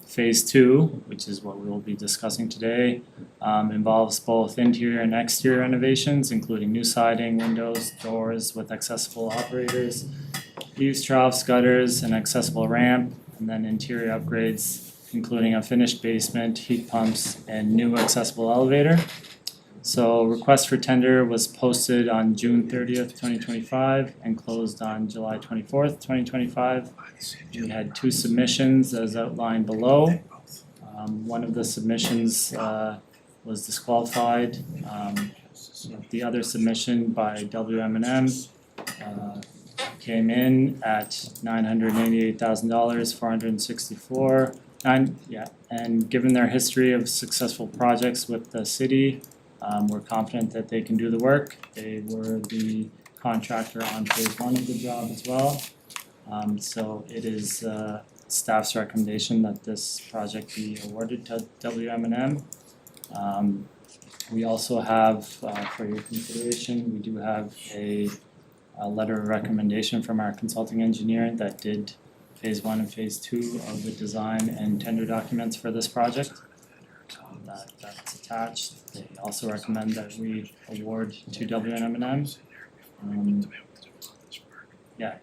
Phase 2, which is what we will be discussing today, involves both interior and exterior renovations, including new siding, windows, doors with accessible operators, eaves, troughs, gutters, an accessible ramp, and then interior upgrades, including a finished basement, heat pumps, and new accessible elevator. So request for tender was posted on June 30th, 2025 and closed on July 24th, 2025. We had 2 submissions as outlined below. One of the submissions was disqualified. The other submission by WM&M came in at $988,000, 464. And given their history of successful projects with the city, we're confident that they can do the work. They were the contractor on phase 1 of the job as well. So it is staff's recommendation that this project be awarded to WM&M. We also have, for your consideration, we do have a letter of recommendation from our consulting engineer that did phase 1 and phase 2 of the design and tender documents for this project. That's attached. They also recommend that we award to WM&M.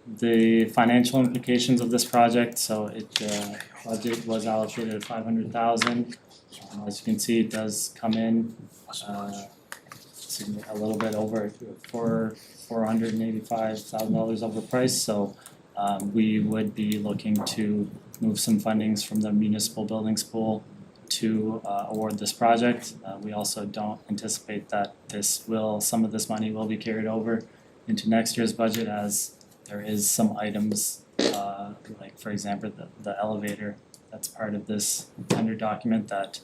The financial implications of this project, so budget was allocated at $500,000. As you can see, it does come in a little bit over $4 $485,000 overpriced, so we would be looking to move some fundings from the municipal buildings pool to award this project. We also don't anticipate that some of this money will be carried over into next year's budget, as there is some items, like for example, the elevator that's part of this tender document that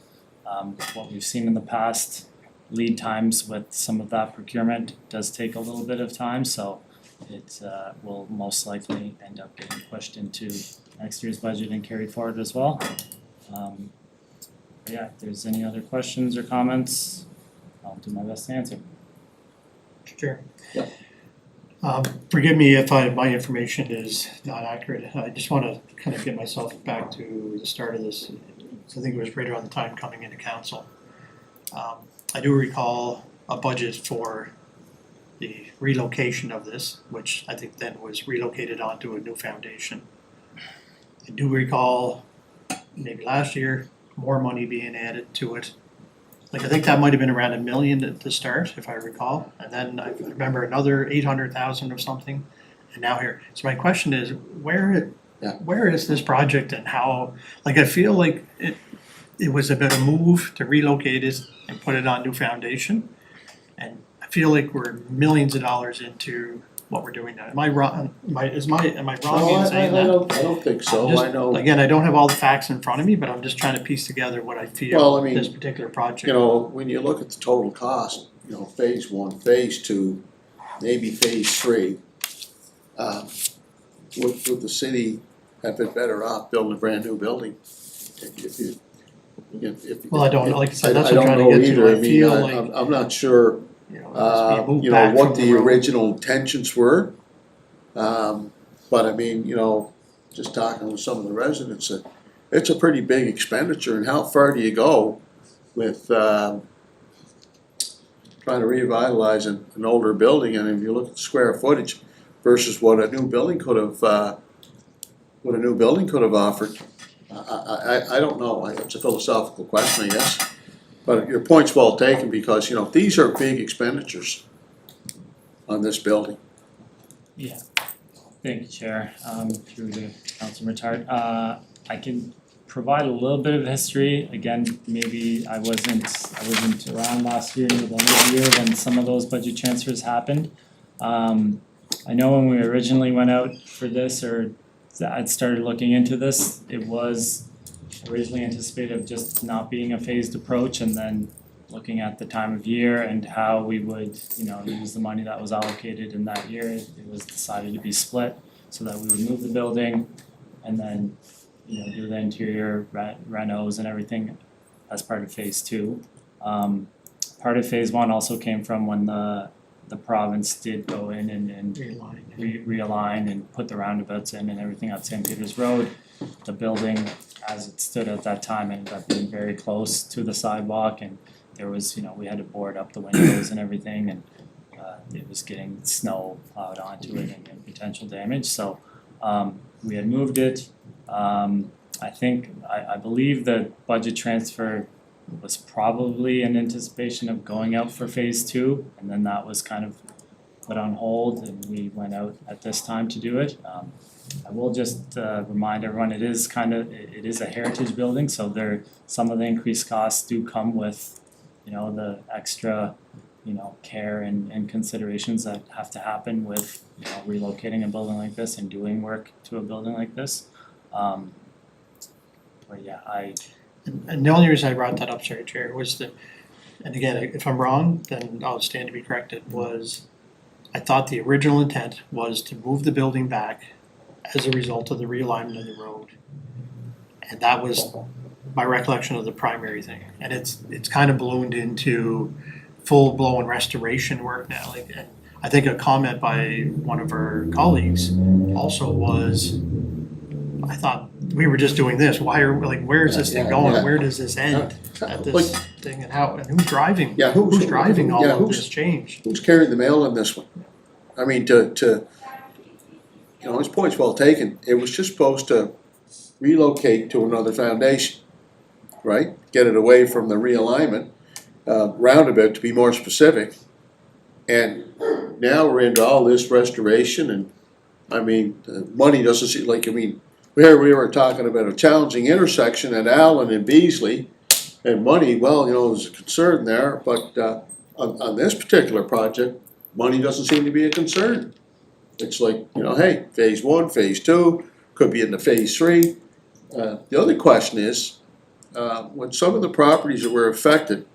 what we've seen in the past, lead times with some of that procurement does take a little bit of time, so it will most likely end up getting pushed into next year's budget and carried forward as well. But yeah, if there's any other questions or comments, I'll do my best to answer. Sure. Yeah. Forgive me if my information is not accurate. I just wanna kind of get myself back to the start of this. I think it was right around the time coming into council. I do recall a budget for the relocation of this, which I think then was relocated onto a new foundation. I do recall maybe last year, more money being added to it. Like, I think that might have been around $1 million at the start, if I recall, and then I remember another 800,000 or something, and now here. So my question is, where is this project and how, like, I feel like it was a bit of a move to relocate it and put it on new foundation. And I feel like we're millions of dollars into what we're doing now. Am I wrong? Am I wrong in saying that? I don't think so, I'm just- I know, Again, I don't have all the facts in front of me, but I'm just trying to piece together what I Well, feel I mean, this particular project. you know, when you look at the total cost, you know, phase one, phase two, maybe phase three. Would the city have been better off building a brand new building? If Well, I don't know. Like I said, that's I what I'm don't trying to know get to. either. I feel like, I'm not sure, you know, it's being moved you know, back what from the road. original intentions were. But I mean, you know, just talking with some of the residents, it's a pretty big expenditure, and how far do you go with, trying to revitalize an older building, and if you look at the square footage versus what a new building could have, offered, I don't know, it's a philosophical question, I guess. But your point's well taken, because, you know, these are big expenditures on this building. Yeah, thank you, Chair, through the Councilor Retired. I can provide a little bit of history, again, maybe I wasn't around last year, the end of the year, when some of those budget transfers happened. I know when we originally went out for this, or I'd started looking into this, it was originally anticipated of just not being a phased approach, and then looking at the time of year and how we would, you know, use the money that was allocated in that year, it was decided to be split so that we would move the building and then, you know, do the interior renos and everything as part of phase two. Part of phase one also came from when the province did go in and realign and put the roundabouts in and everything at St. Peter's Road. The building, as it stood at that time, ended up being very close to the sidewalk, and there was, you know, we had to board up the windows and everything, and it was getting snow plowed onto it and potential damage, so we had moved it. I believe the budget transfer was probably in anticipation of going out for phase two, and then that was kind of put on hold, and we went out at this time to do it. I will just remind everyone, it is a heritage building, so some of the increased costs do come with, you know, the extra, you know, care and considerations that have to happen with, you know, relocating a building like this and doing work to a building like this. But yeah, And the only reason I brought that up, sorry, Chair, was that, and again, if I'm wrong, then I'll stand to be corrected, was I thought the original intent was to move the building back as a result of the realignment of the road. And that was my recollection of the primary thing. And it's kind of ballooned into full-blown restoration work now. Like, and I think a comment by one of our colleagues also was, I thought we were just doing this, where is this thing going, Yeah. where does this end at this Like- thing, and how, and who's driving? Yeah, Who's driving all yeah, of who's- this change? Who's carrying the mail in this one? I mean, you know, his point's well taken, it was just supposed to relocate to another foundation, right? Get it away from the realignment, roundabout to be more specific, And now we're into all this restoration and, I mean, money doesn't seem like, I mean, here we were talking about a challenging intersection at Allen and Beasley. And money, well, you know, is a concern there, but, on this particular project, money doesn't seem to be a concern. It's like, you know, hey, phase one, phase two, could be into phase three. The other question is, when some of the properties that were affected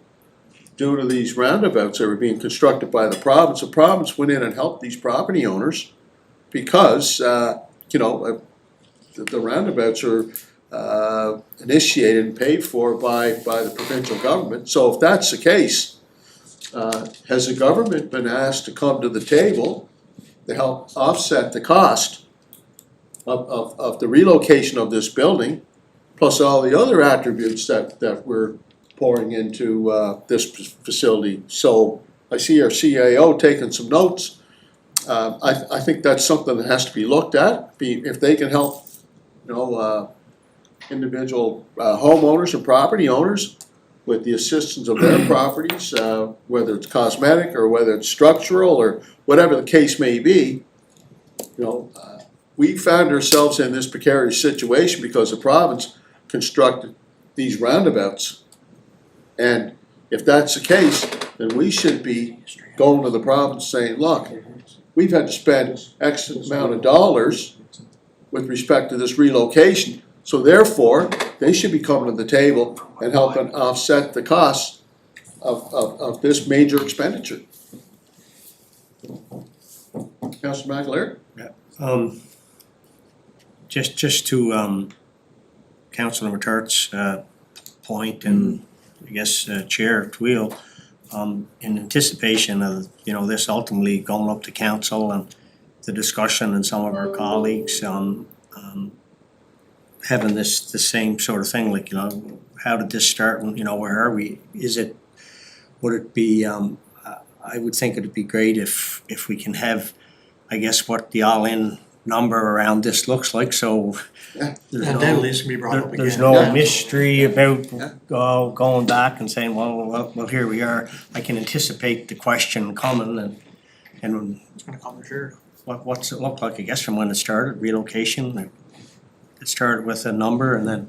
due to these roundabouts that were being constructed by the province went in and helped these property owners because, you know, the roundabouts are initiated and paid for by the provincial government. So if that's the case, has the government been asked to come to the table to help offset the cost of the relocation of this building, plus all the other attributes that we're pouring into this facility? So I see our CAO taking some notes. I think that's something that has to be looked at, if they can help, you know, individual homeowners and property owners with the assistance of their properties, whether it's cosmetic or whether it's structural or whatever the case may be. You know, we found ourselves in this precarious situation because the province constructed these roundabouts. And if that's the case, then we should be going to the province saying, look, we've had to spend X amount of dollars with respect to this relocation. So therefore, they should be coming to the table and helping offset the costs of this major expenditure. Councilor McAleer? Just to Councilor Turt's point, and I guess Chair Twill, in anticipation of, you know, this ultimately going up to council and the discussion and some of our colleagues having the same sort of thing, like, you know, how did this start and, you know, where are we? Would it be, I would think it'd be great if we can have, I guess, what the all-in number around this looks like, so Yeah. there's And no, then this can be brought up again. there's no Yeah. mystery about Yeah. going back and saying, well, here we are. I can anticipate the question coming and It's gonna come, sure. what's it look like, I guess, from when it started, relocation? It started with a number and then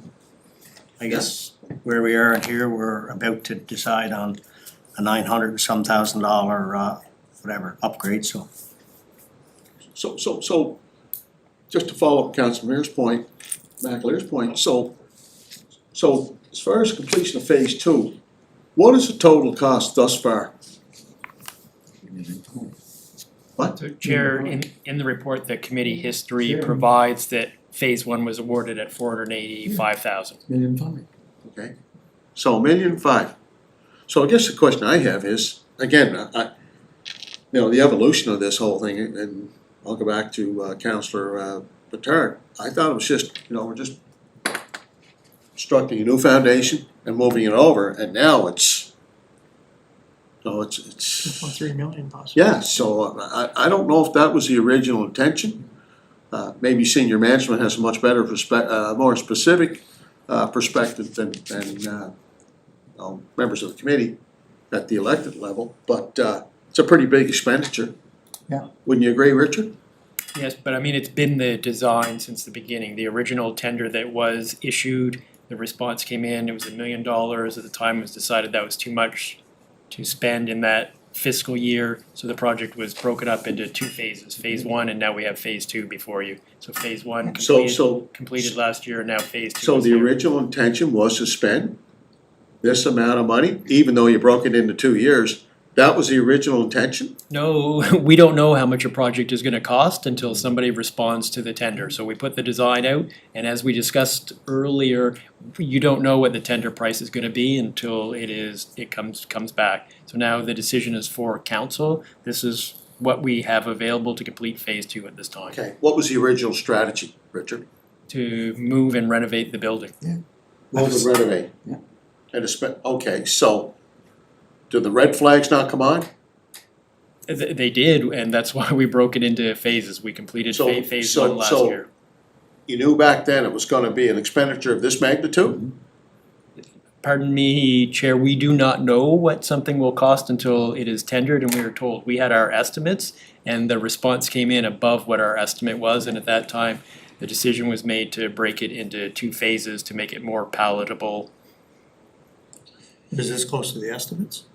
I guess where we are here, we're about to decide on a $900 and some thousand whatever upgrade, so. So, just to follow up Councilor Mayor's point, McAleer's point, so as far as completion of phase two, what is the total cost thus far? What? So Chair, in the report, the committee history provides that phase one was awarded at $485,000. $1,500,000. Okay, so $1.5 million. So I guess the question I have is, again, you know, the evolution of this whole thing, and I'll go back to Councillor Petard. I thought it was just, you know, we're just constructing a new foundation and moving it over, and now it's, no, it's 2.3 million possibly. yeah, so I don't know if that was the original intention. Maybe senior management has a much better more specific perspective than members of the committee at the elected level, but it's a pretty big expenditure. Yeah. Wouldn't you agree, Richard? Yes, but I mean, it's been the design since the beginning. The original tender that was issued, the response came in, it was $1 million. At the time, it was decided that was too much to spend in that fiscal year. So the project was broken up into two phases, phase one, and now we have phase two before you. So phase one completed last year, and now phase two So is the here. original intention was to spend this amount of money, even though you broke it into 2 years. That was the original intention? No, we don't know how much a project is gonna cost until somebody responds to the tender. So we put the design out, and as we discussed earlier, you don't know what the tender price is gonna be until it comes back. So now the decision is for council. This is what we have available to complete phase two at this time. Okay, what was the original strategy, Richard? To move and renovate the building. What was renovate? Yeah. And to spend, okay, so do the red flags not come on? They did, and that's why we broke it into phases. We completed So- phase so- one last so- year. You knew back then it was gonna be an expenditure of this magnitude? pardon me, Chair, we do not know what something will cost until it is tendered and we are told. We had our estimates and the response came in above what our estimate was, and at that time, the decision was made to break it into 2 phases to make it more palatable. Is this close to the estimates?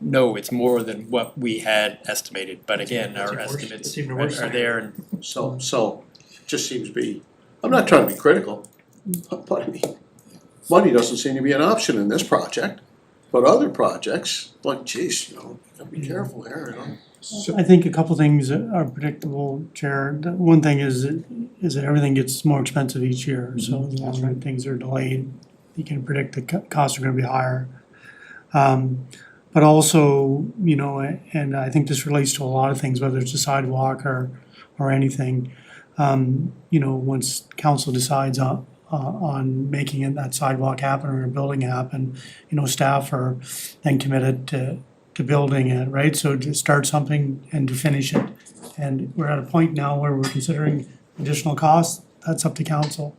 No, it's more than what we had estimated, but again, That's our even worse. estimates It's even worse. are there and So, just seems to be, I'm not trying to be critical, but I mean, money doesn't seem to be an option in this project. But other projects, like, geez, you know, you gotta be careful here, you know? I think a couple things are predictable, Chair. The one thing is that everything gets more expensive each year, so the longer things are delayed, you can predict the costs are gonna be higher. But also, you know, and I think this relates to a lot of things, whether it's a sidewalk or anything. You know, once council decides on making that sidewalk happen or a building happen, you know, staff are then committed to building it, right? So to start something and to finish it. And we're at a point now where we're considering additional costs, that's up to council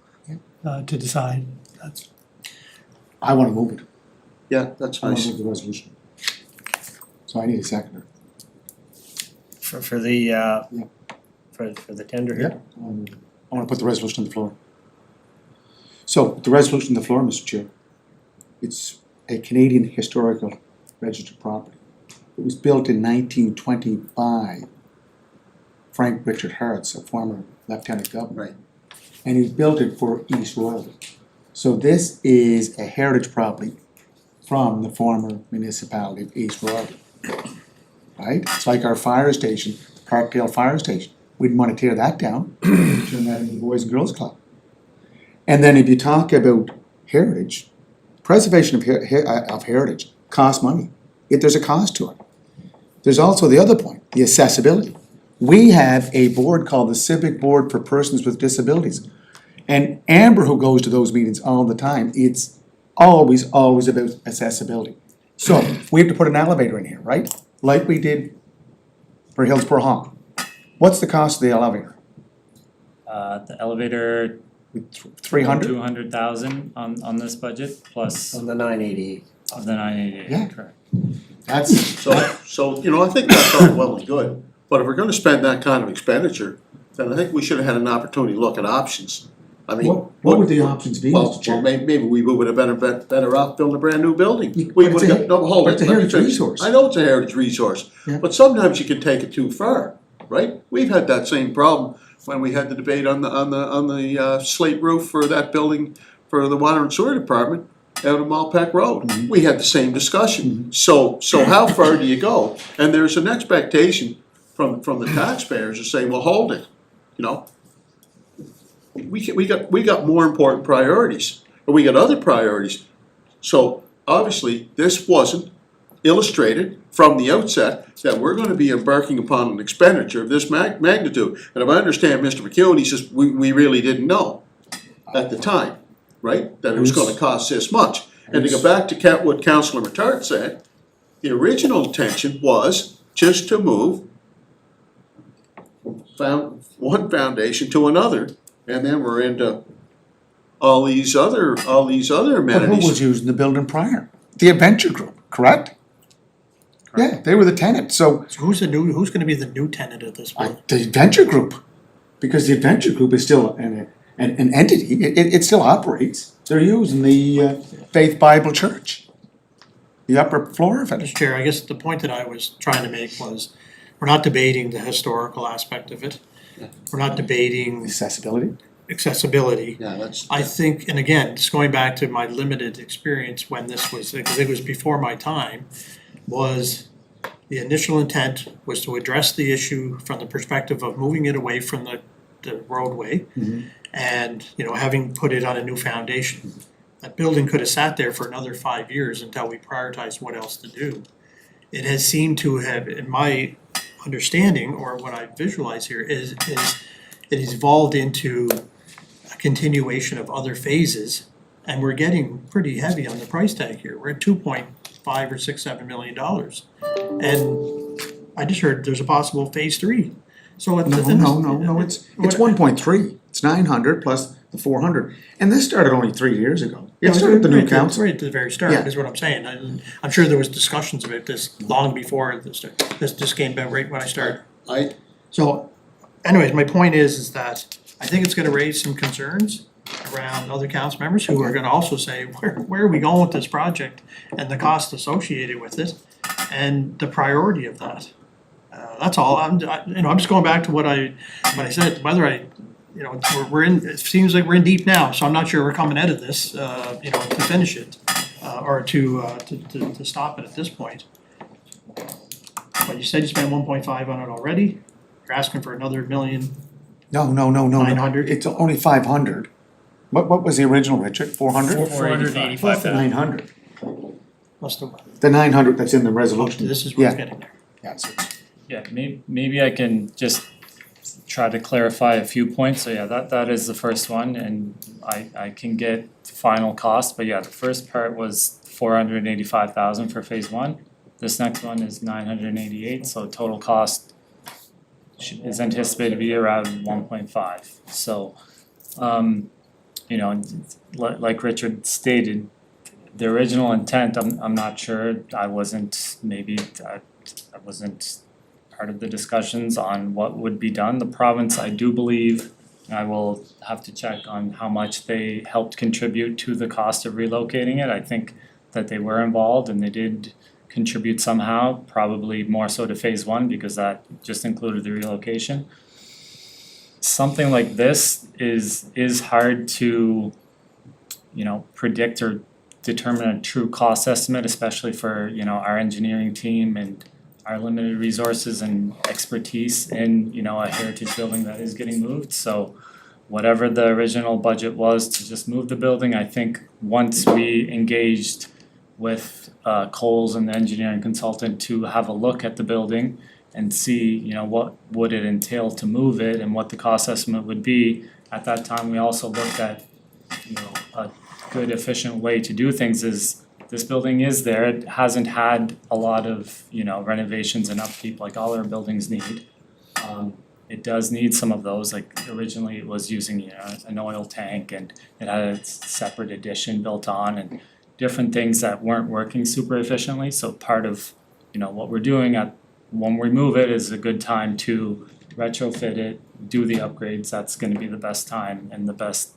to decide. That's, I wanna move it. Yeah, that's I wanna nice. move the resolution. So I need a seconder. For the, for the tender here. I wanna put the resolution on the floor. So, the resolution on the floor, Mr. Chair, it's a Canadian historical registered property. It was built in 1920 by Frank Richard Harris, a former lieutenant governor. Right. And he built it for East Royalty. So this is a heritage property from the former municipality of East Royalty. Right? It's like our fire station, Parkdale Fire Station. We didn't wanna tear that down, turn that into the Boys and Girls Club. And then if you talk about heritage, preservation of heritage costs money. There's a cost to it. There's also the other point, the accessibility. We have a board called the Civic Board for Persons with Disabilities. And Amber, who goes to those meetings all the time, it's always about accessibility. So we have to put an elevator in here, right? Like we did for Hillsborough Hall. What's the cost of the elevator? The elevator, 300? 200,000 on this budget, plus On the 988. of the 988, Yeah. correct. That's, So, you know, I think that's all well and good, but if we're gonna spend that kind of expenditure, then I think we should have had an opportunity to look at options. I mean. what would the options be, Well, Mr. Chair? maybe we would have been better off building a brand new building. But We it's would a have got, no, hold but it, it's a let me heritage finish. resource. I know it's a heritage resource, Yeah. but sometimes you can take it too far, right? We've had that same problem when we had the debate on the slate roof for that building for the water and sewer department out of Malpeck Road. Mm-hmm. We had the same discussion. So how far do you go? And there's an expectation from the taxpayers to say, well, hold it, you know? We got more important priorities, or we got other priorities. So obviously, this wasn't illustrated from the outset that we're gonna be embarking upon an expenditure of this magnitude. And if I understand Mr. McEwen, he says, we really didn't know at the time, right? That it was gonna cost this much. And to go back to what Councilor Matart said, the original intention was just to move one foundation to another, and then we're into all these other But who was amenities. using the building prior? The Adventure Group, correct? Yeah, they were the tenant, so So who's gonna be the new tenant of this building? the Adventure Group, because the Adventure Group is still an entity, it still operates. They're using the Faith Bible Church, the upper floor of Mr. it. Chair, I guess the point that I was trying to make was, we're not debating the historical aspect of it. We're not debating Accessibility. accessibility. Yeah, that's. I think, and again, just going back to my limited experience when this was, because it was before my time, was the initial intent was to address the issue from the perspective of moving it away from the roadway. And, you know, having put it on a new foundation. That building could have sat there for another 5 years until we prioritized what else to do. It has seemed to have, in my understanding, or what I visualize here, is it has evolved into a continuation of other phases. And we're getting pretty heavy on the price tag here. We're at $2.5 or $6, $7 million. And I just heard there's a possible phase 3. So it's. No, it's 1.3. It's 900 plus the 400. And this started only 3 years ago. It started with the new council. Right at the very start, Yeah. is what I'm saying. I'm sure there was discussions about this long before this came about right when I started. So anyways, my point is that I think it's gonna raise some concerns around other council members who are gonna also say, where are we going with this project? And the cost associated with it and the priority of that. That's all, I'm just going back to what I said, whether we're in, it seems like we're in deep now, so I'm not sure we're coming out of this, to finish it. Or to stop it at this point. But you said you spent 1.5 on it already, you're asking for another million. No. 900? It's only 500. What was the original, Richard? 400? 485,000. 900. Must have, The 900 that's in the resolution. this is what's Yeah. getting there. Yeah, so it's- Yeah, maybe I can just try to clarify a few points. So yeah, that is the first one, and I can get final cost, but yeah, the first part was 485,000 for phase one. This next one is 988, so total cost is anticipated to be around 1.5. So, like Richard stated, the original intent, I'm not sure, I wasn't part of the discussions on what would be done. The province, I do believe, I will have to check on how much they helped contribute to the cost of relocating it. I think that they were involved and they did contribute somehow, probably more so to phase one because that just included the relocation. Something like this is hard to, predict or determine a true cost estimate, especially for, our engineering team and our limited resources and expertise in, a heritage building that is getting moved. So whatever the original budget was to just move the building, I think once we engaged with Coles and the engineering consultant to have a look at the building and see, what would it entail to move it and what the cost estimate would be. At that time, we also looked at, a good efficient way to do things is this building is there, it hasn't had a lot of, renovations and upkeep like all our buildings need. It does need some of those, like originally it was using, an oil tank and it had a separate addition built on and different things that weren't working super efficiently, so part of, what we're doing when we move it is a good time to retrofit it, do the upgrades, that's gonna be the best time and the best,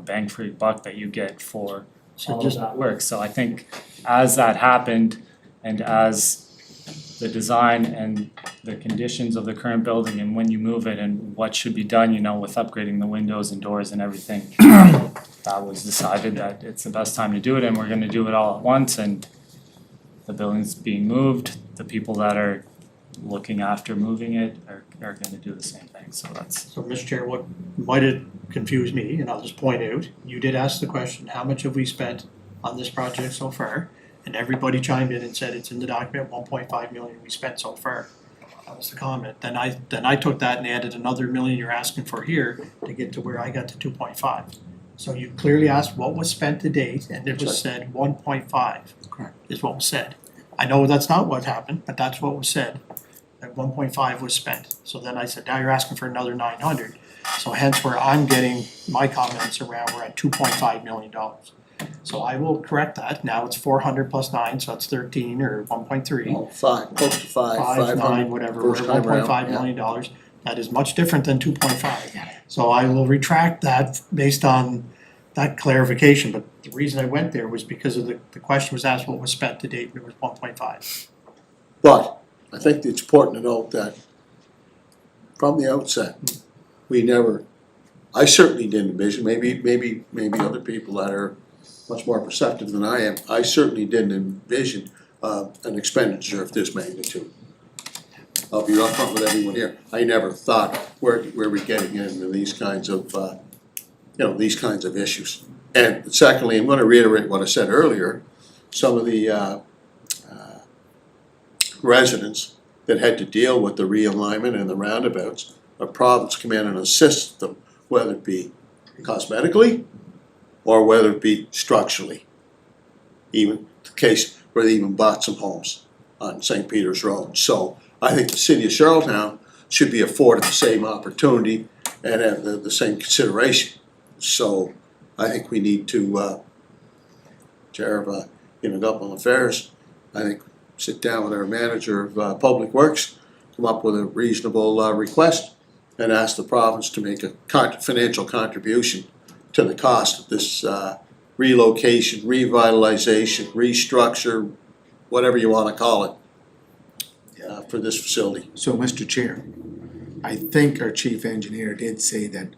bang for your buck that you get for So all of just, that work. So I think as that happened and as the design and the conditions of the current building and when you move it and what should be done, with upgrading the windows and doors and everything, that was decided that it's the best time to do it and we're gonna do it all at once and the building's being moved, the people that are looking after moving it are gonna do the same thing, so that's. so Mr. Chair, what might have confused me, and I'll just point out, you did ask the question, how much have we spent on this project so far? And everybody chimed in and said it's in the document, 1.5 million we spent so far. That was the comment. Then I took that and added another million you're asking for here to get to where I got to 2.5. So you clearly asked what was spent to date, and it was said 1.5 Correct. is what was said. I know that's not what happened, but that's what was said. That 1.5 was spent. So then I said, now you're asking for another 900. So hence where I'm getting my comments around, we're at $2.5 million. So I will correct that. Now it's 400 plus 9, so that's 13 or 1.3. 5, close to 5, 5, 9, 500 whatever, we're first at time around, $1.5 yeah. million. That is much different than 2.5. So I will retract that based on that clarification. But the reason I went there was because of the question was asked what was spent to date, and it was 1.5. But I think it's important to note that from the outset, I certainly didn't envision, maybe other people that are much more perceptive than I am, I certainly didn't envision an expenditure of this magnitude. I'll be upfront with everyone here, I never thought where we're getting into these kinds of, these kinds of issues. And secondly, I'm gonna reiterate what I said earlier, some of the residents that had to deal with the realignment and the roundabouts, the province come in and assist them, whether it be cosmetically or whether it be structurally. Even the case where they even bought some homes on St. Peter's Road. So I think the city of Charlottetown should be afforded the same opportunity and have the same consideration. So I think we need to, Chair of Intergovernmental Affairs, I think sit down with our manager of Public Works, come up with a reasonable request, and ask the province to make a financial contribution to the cost of this relocation, revitalization, restructure, whatever you wanna call it, for this facility. So, Mr. Chair, I think our chief engineer did say that,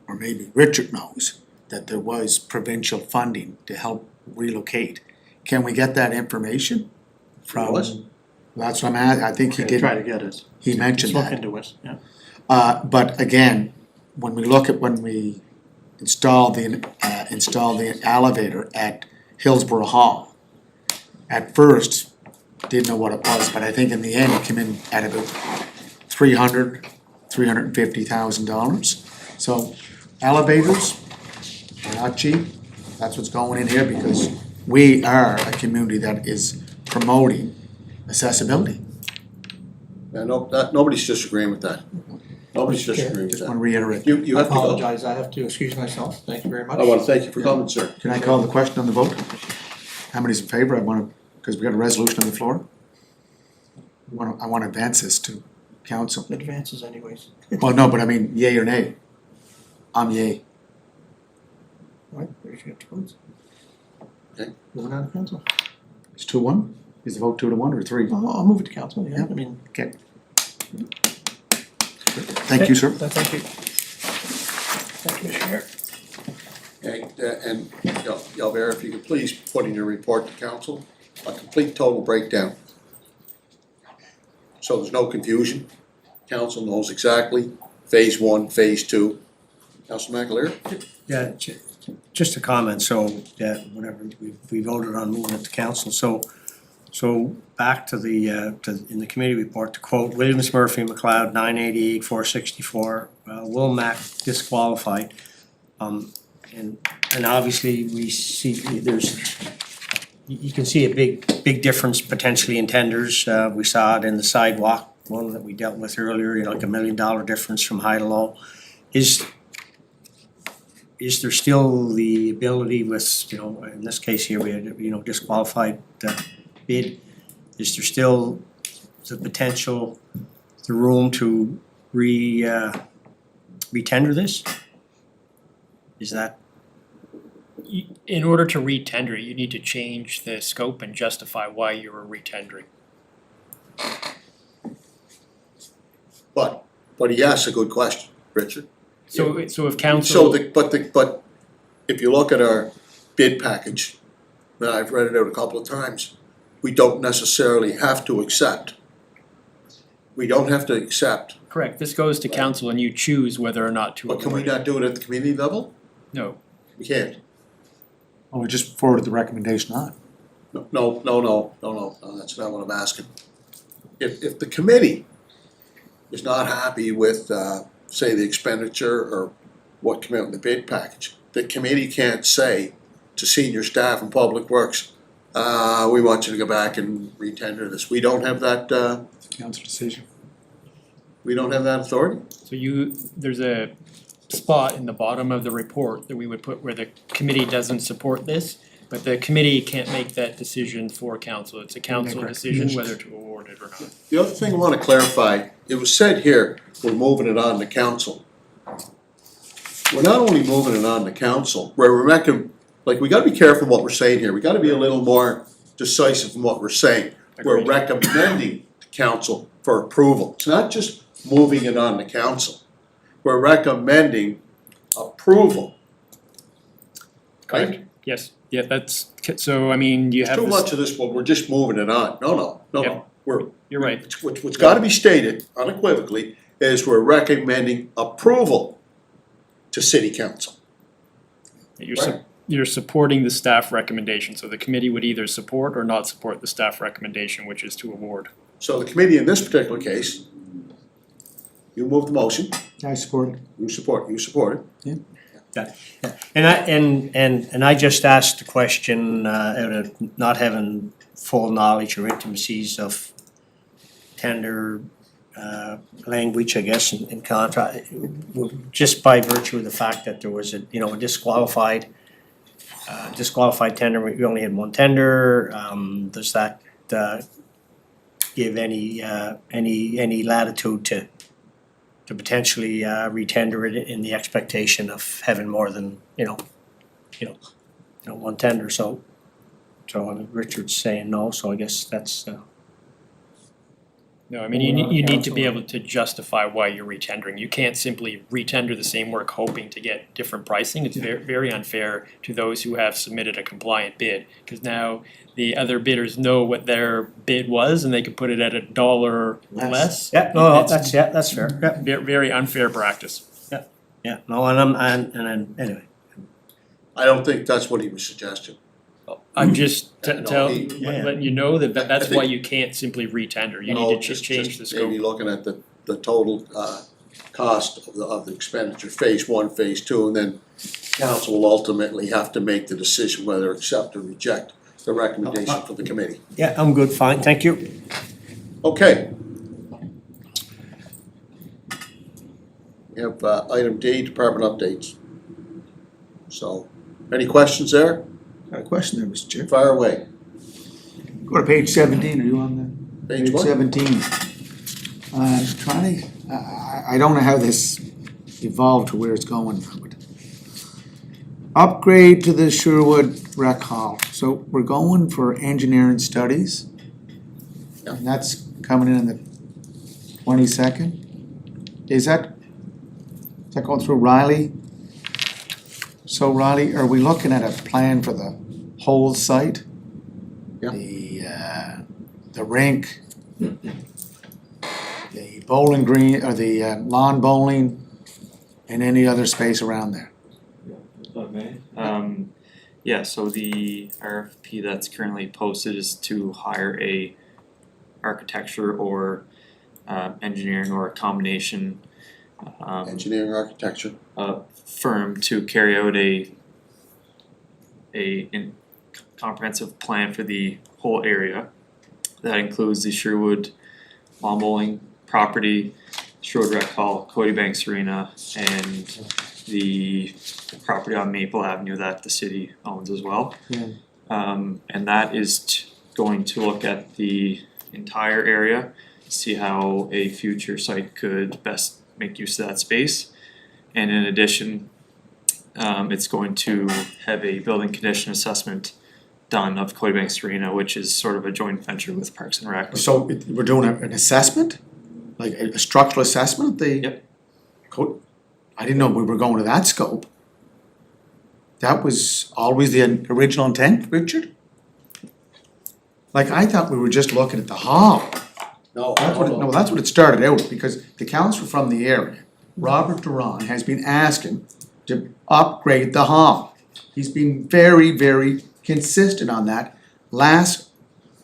or maybe Richard knows, that there was provincial funding to help relocate. Can we get that information from? Was? That's what I'm at, I think he Okay, did, try to get it. he mentioned Let's that. look into it, yeah. But again, when we look at when we installed the elevator at Hillsborough Hall, at first, didn't know what it was, but I think in the end, it came in at about $350,000. So elevators, they're not cheap, that's what's going in here, because we are a community that is promoting accessibility. And nobody's disagreeing with that. Nobody's disagreeing with Just that. wanna reiterate. You I have to go. apologize, I have to excuse myself, thank you very much. I wanna thank you for coming, sir. Can I call the question on the vote? How many's in favor? I wanna, because we got a resolution on the floor. I wanna advance this to council. Advances anyways. Well, no, but I mean, yay or nay? I'm yay. Right, there's your votes. Okay. Moving on to council. It's 2-1? Is the vote 2-1 or 3? I'll move it to council, yeah, I mean. Okay. Thank you, sir. Thank you. Thank you, Chair. Okay, and Yalver, if you could please put in your report to council, a complete total breakdown. So there's no confusion. Council knows exactly phase 1, phase 2. Council McAleer? Yeah, just a comment, so, yeah, whatever, we voted on moving it to council, so back to the, in the committee report, to quote, Williams, Murphy, McLeod, 988, 464, Will Mac disqualified. And obviously, we see, you can see a big difference potentially in tenders, we saw it in the sidewalk, one that we dealt with earlier, like $1 million difference from high to low. Is there still the ability with, in this case here, we had, disqualified bid? Is there still the potential, the room to re-tender this? Is that, In order to re-tender, you need to change the scope and justify why you were re-tendering. But he asked a good question, Richard. So if So council, but if you look at our bid package, and I've read it out a couple of times, we don't necessarily have to accept. We don't have to accept, correct, this goes to council and you choose whether or not to but can we award it. not do it at the community level? No, We can't. Oh, we just forwarded the recommendation on. No, that's not what I'm asking. If the committee is not happy with, say, the expenditure or what came out in the bid package, the committee can't say to senior staff and public works, we want you to go back and re-tender this. We don't have that, Council decision. we don't have that authority? so there's a spot in the bottom of the report that we would put where the committee doesn't support this, but the committee can't make that decision for council, it's a council Make decision recommendations. whether to award it or not. The other thing I wanna clarify, it was said here, we're moving it on to council. We're not only moving it on to council, we're we gotta be careful what we're saying here, we gotta be a little more decisive in what we're saying. We're Agreed. recommending to council for approval, it's not just moving it on to council. We're recommending approval. Right? Yes, yeah, that's, so I mean, you have Too this, much of this, but we're just moving it on, no, Yep. you're right, what's gotta be stated unequivocally is we're recommending approval to city council. you're supporting the staff recommendation, so the committee would either support or not support the staff recommendation, which is to award. So the committee in this particular case, you move the motion, I support it. you support it. and I just asked the question, out of not having full knowledge or intimacies of tender, language, I guess, in contract, just by virtue of the fact that there was a disqualified tender, we only had one tender, does that give any latitude to potentially re-tender it in the expectation of having more than, one tender, so I mean, Richard's saying no, so I guess that's No, I mean, you need to be able to justify why you're retendering. You can't simply retender the same work hoping to get different pricing. It's very unfair to those who have submitted a compliant bid, because now the other bidders know what their bid was and they can put it at $1 less. Yeah, no, It's that's fair, yeah, very unfair practice. yeah, no, and anyway. I don't think that's what he was suggesting. I'm just No, he- letting you know that that's I think- why you can't simply retender. You No, need to just change the scope. maybe looking at the total cost of the expenditure, phase one, phase two, and then council will ultimately have to make the decision whether accept or reject the recommendation for the committee. Yeah, I'm good, fine, thank you. Okay. We have item D, department updates. So, any questions there? Got a question there, Mr. Chair. Fire away. Go to page 17, are you on there? Page what? 17. I don't know how this evolved to where it's going now, but upgrade to the Sherwood Rec Hall. So we're going for engineering studies. Yeah. And that's coming in on the 22nd. Is that going through Riley? So Riley, are we looking at a plan for the whole site? Yeah. The rink, the bowling green, or the lawn bowling, and any other space around there? If I may. Yeah, so the RFP that's currently posted is to hire a architecture or engineering or a combination Engineering, architecture. firm to carry out a comprehensive plan for the whole area. That includes the Sherwood lawn bowling property, Sherwood Rec Hall, Cody Banks Arena, and the property on Maple Avenue that the city owns as well. Yeah. And that is going to look at the entire area, see how a future site could best make use of that space. And in addition, it's going to have a building condition assessment done of Cody Banks Arena, which is sort of a joint venture with Parks and Rec. So we're doing an assessment? Like a structural assessment of the? Yep. I didn't know we were going to that scope. That was always the original intent, Richard? Like, I thought we were just looking at the hall. No, That's what it started out, because the council from the area, Robert Duran, has been asking to upgrade the hall. He's been very, very consistent on that, last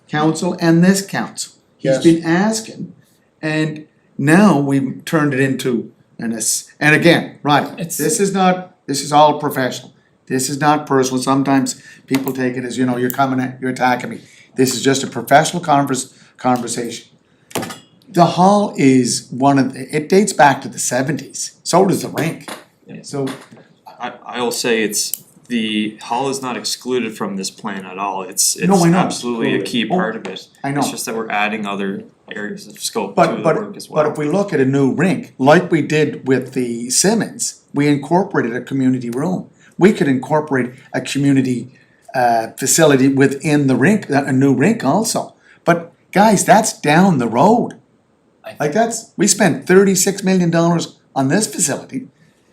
council and this council. He's Yes. been asking, and now we've turned it into and again, right, It's- this is all professional. This is not personal. Sometimes people take it as, you're attacking me. This is just a professional conversation. The hall is it dates back to the 70s. So does the rink. So, I will say the hall is not excluded from this plan at all. It's No, I know. absolutely a key Oh, part of it. I know. It's just that we're adding other areas of scope to the work as well. But if we look at a new rink, like we did with the Simmons, we incorporated a community room. We could incorporate a community facility within the rink, a new rink also. But guys, that's down the road. Like we spent $36 million on this facility.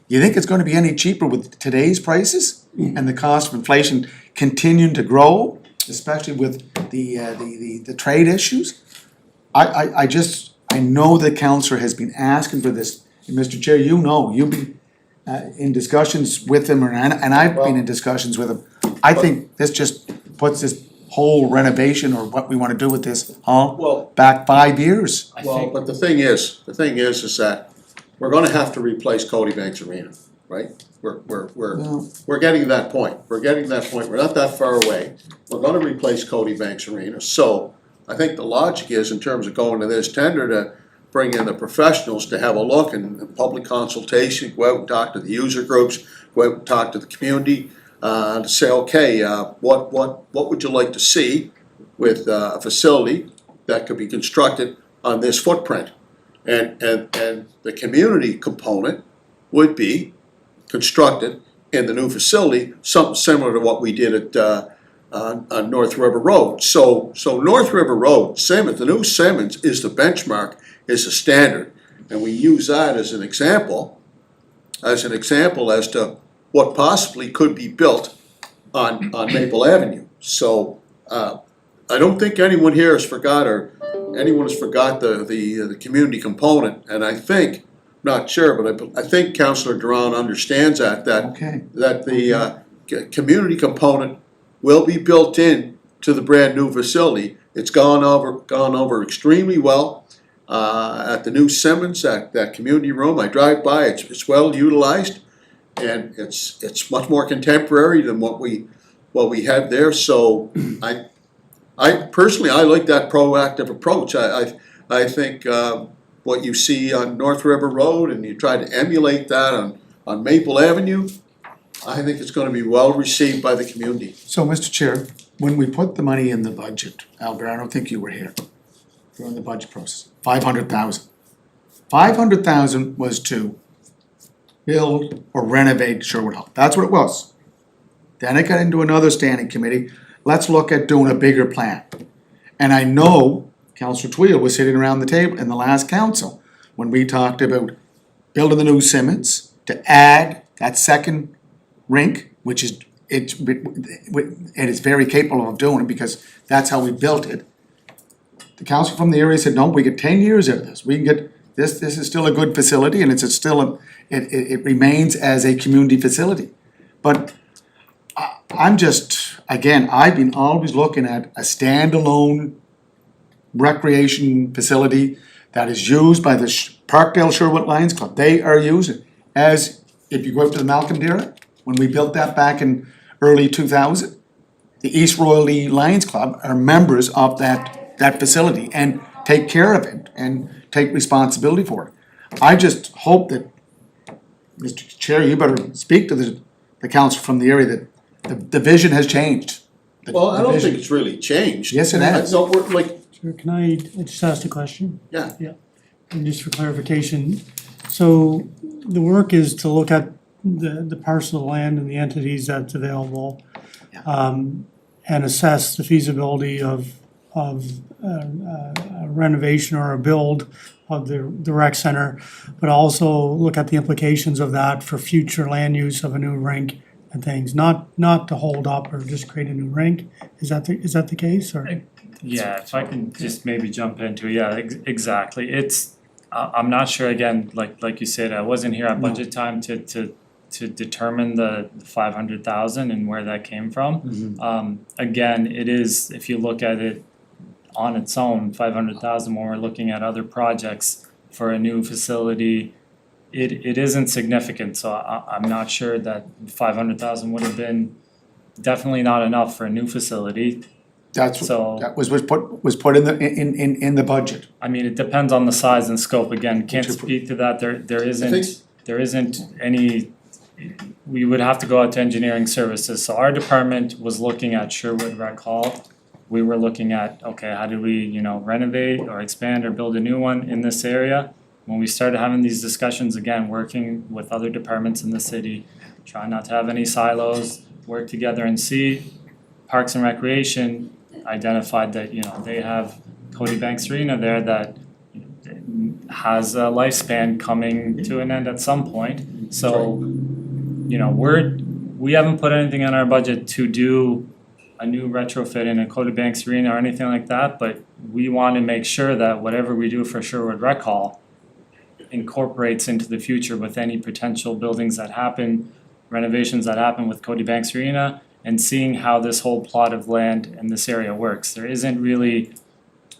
You think it's gonna be any cheaper with today's prices and the cost of inflation continuing to grow, especially with the trade issues? I know the councillor has been asking for this, and Mr. Chair, you've been in discussions with him, and I've been in discussions with him. I think this just puts this whole renovation or what we wanna do with this hall Well- back 5 years. Well, but the thing is that we're gonna have to replace Cody Banks Arena, right? We're getting to that point. We're not that far away. We're gonna replace Cody Banks Arena, so I think the logic is, in terms of going to this tender, to bring in the professionals to have a look and public consultation, go out and talk to the user groups, go out and talk to the community, to say, okay, what would you like to see with a facility that could be constructed on this footprint? And the community component would be constructed in the new facility, something similar to what we did at on North River Road. So North River Road, Simmons, the new Simmons is the benchmark, is the standard. And we use that as an example as to what possibly could be built on Maple Avenue. So I don't think anyone here has forgot the community component, and I think, not sure, but I think Councillor Duran understands that Okay. the community component will be built in to the brand new facility. It's gone over extremely well at the new Simmons, that community room. I drive by, it's well utilized, and it's much more contemporary than what we had there. So I personally, I like that proactive approach. I think what you see on North River Road, and you try to emulate that on Maple Avenue, I think it's gonna be well received by the community. So, Mr. Chair, when we put the money in the budget, Albert, I don't think you were here during the budget process, 500,000. 500,000 was to build or renovate Sherwood Hall, that's what it was. Then it got into another standing committee, let's look at doing a bigger plan. And I know Councillor Twill was sitting around the table in the last council when we talked about building the new Simmons to add that second rink, which is, it is very capable of doing it because that's how we built it. The council from the area said, no, we get 10 years out of this, we can get, this is still a good facility and it remains as a community facility. But I'm just, again, I've been always looking at a standalone recreation facility that is used by the Parkdale Sherwood Lions Club. They are using, as if you go up to the Malcolm Dira, when we built that back in early 2000, the East Royalty Lions Club are members of that facility and take care of it and take responsibility for it. I just hope that, Mr. Chair, you better speak to the council from the area that the vision has changed. Well, I don't The vision- think it's really changed. Yes, it has. No, we're like, Sure, can I just ask a question? yeah, And just for clarification, so the work is to look at the parcel of land and the entities that's available. And assess the feasibility of a renovation or a build of the rec center, but also look at the implications of that for future land use of a new rink and things, not to hold up or just create a new rink. Is that the case, or? Yeah, if I can just maybe jump into, exactly, it's, I'm not sure, again, like you said, I wasn't here at budget time to determine the 500,000 and where that came from. Again, it is, if you look at it on its own, 500,000, when we're looking at other projects for a new facility, it isn't significant, so I'm not sure that 500,000 would have been definitely not enough for a new facility. That So- was put in the budget. I mean, it depends on the size and scope, again, can't Which are- speak to that, there think- isn't any, we would have to go out to engineering services, so our department was looking at Sherwood Rec Hall. We were looking at, okay, how do we, renovate or expand or build a new one in this area? When we started having these discussions, again, working with other departments in the city, trying not to have any silos, work together and see, Parks and Recreation identified that, they have Cody Banks Arena there that has a lifespan coming to an end at some point. So, we haven't put anything in our budget to do a new retrofit in a Cody Banks Arena or anything like that, but we want to make sure that whatever we do for Sherwood Rec Hall incorporates into the future with any potential buildings that happen, renovations that happen with Cody Banks Arena, and seeing how this whole plot of land in this area works. There isn't really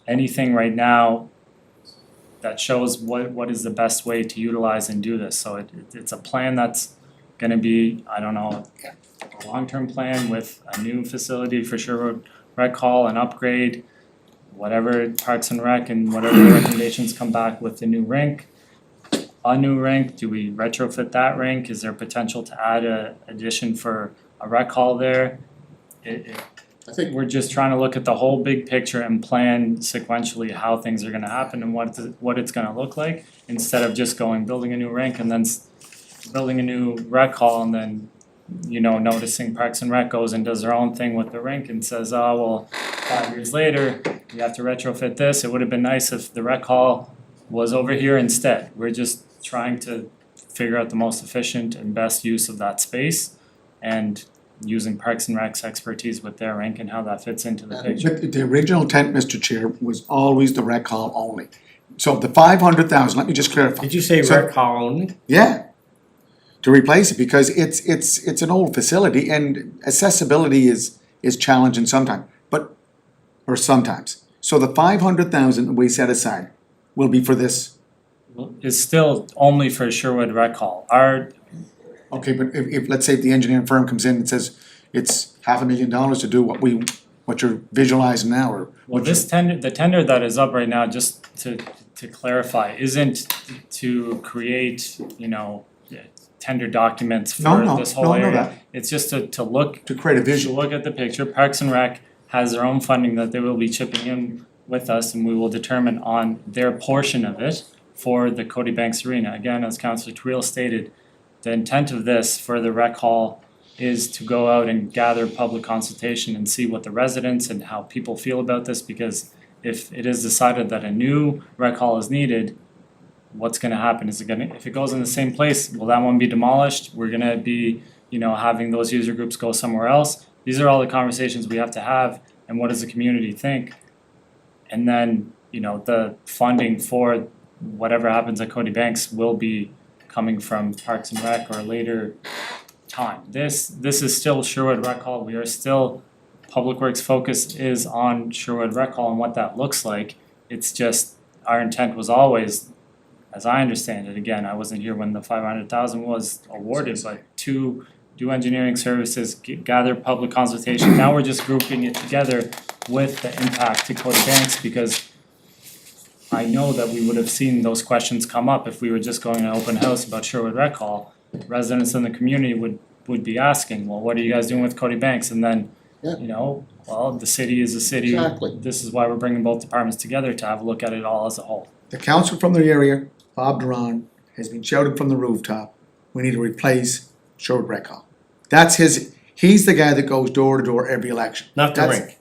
anything right now that shows what is the best way to utilize and do this. So it's a plan that's gonna be, I don't know, a long-term plan with a new facility for Sherwood Rec Hall, an upgrade, whatever Parks and Rec and whatever the recommendations come back with the new rink. A new rink, do we retrofit that rink? Is there potential to add a addition for a rec hall there? I think We're just trying to look at the whole big picture and plan sequentially how things are gonna happen and what it's gonna look like, instead of just building a new rink and then building a new rec hall and then, noticing Parks and Rec goes and does their own thing with the rink and says, oh, well, 5 years later, we have to retrofit this. It would have been nice if the rec hall was over here instead. We're just trying to figure out the most efficient and best use of that space and using Parks and Rec's expertise with their rink and how that fits into the picture. But the original intent, Mr. Chair, was always the rec hall only. So the 500,000, let me just clarify. Did you say So- rec hall only? Yeah. To replace it, because it's an old facility and accessibility is challenging sometimes, sometimes. So the 500,000 we set aside will be for this. Is still only for Sherwood Rec Hall. Okay, but if, let's say if the engineering firm comes in and says it's $500,000 to do what you're visualizing now, or. Well, this tender, the tender that is up right now, just to clarify, isn't to create, tender documents for this whole area. that. It's just to look, To create a to visual. look at the picture. Parks and Rec has their own funding that they will be chipping in with us, and we will determine on their portion of it for the Cody Banks Arena. Again, as Councillor Twill stated, the intent of this for the rec hall is to go out and gather public consultation and see what the residents and how people feel about this, because if it is decided that a new rec hall is needed, what's gonna happen? Is it gonna, if it goes in the same place, will that one be demolished? We're gonna be, having those user groups go somewhere else? These are all the conversations we have to have, and what does the community think? And then, the funding for whatever happens at Cody Banks will be coming from Parks and Rec or a later time. This is still Sherwood Rec Hall. We are still, Public Works focus is on Sherwood Rec Hall and what that looks like. It's just, our intent was always, as I understand it, again, I wasn't here when the 500,000 was awarded, but to do engineering services, gather public consultation. Now we're just grouping it together with the impact to Cody Banks, because I know that we would have seen those questions come up if we were just going to an open house about Sherwood Rec Hall. Residents in the community would be asking, well, what are you guys doing with Cody Banks? And then, Yeah. well, the city is a city. Exactly. This is why we're bringing both departments together, to have a look at it all as a whole. The council from the area, Bob Duran, has been shouting from the rooftop, we need to replace Sherwood Rec Hall. That's he's the guy that goes door to door every election. Not the That's rink.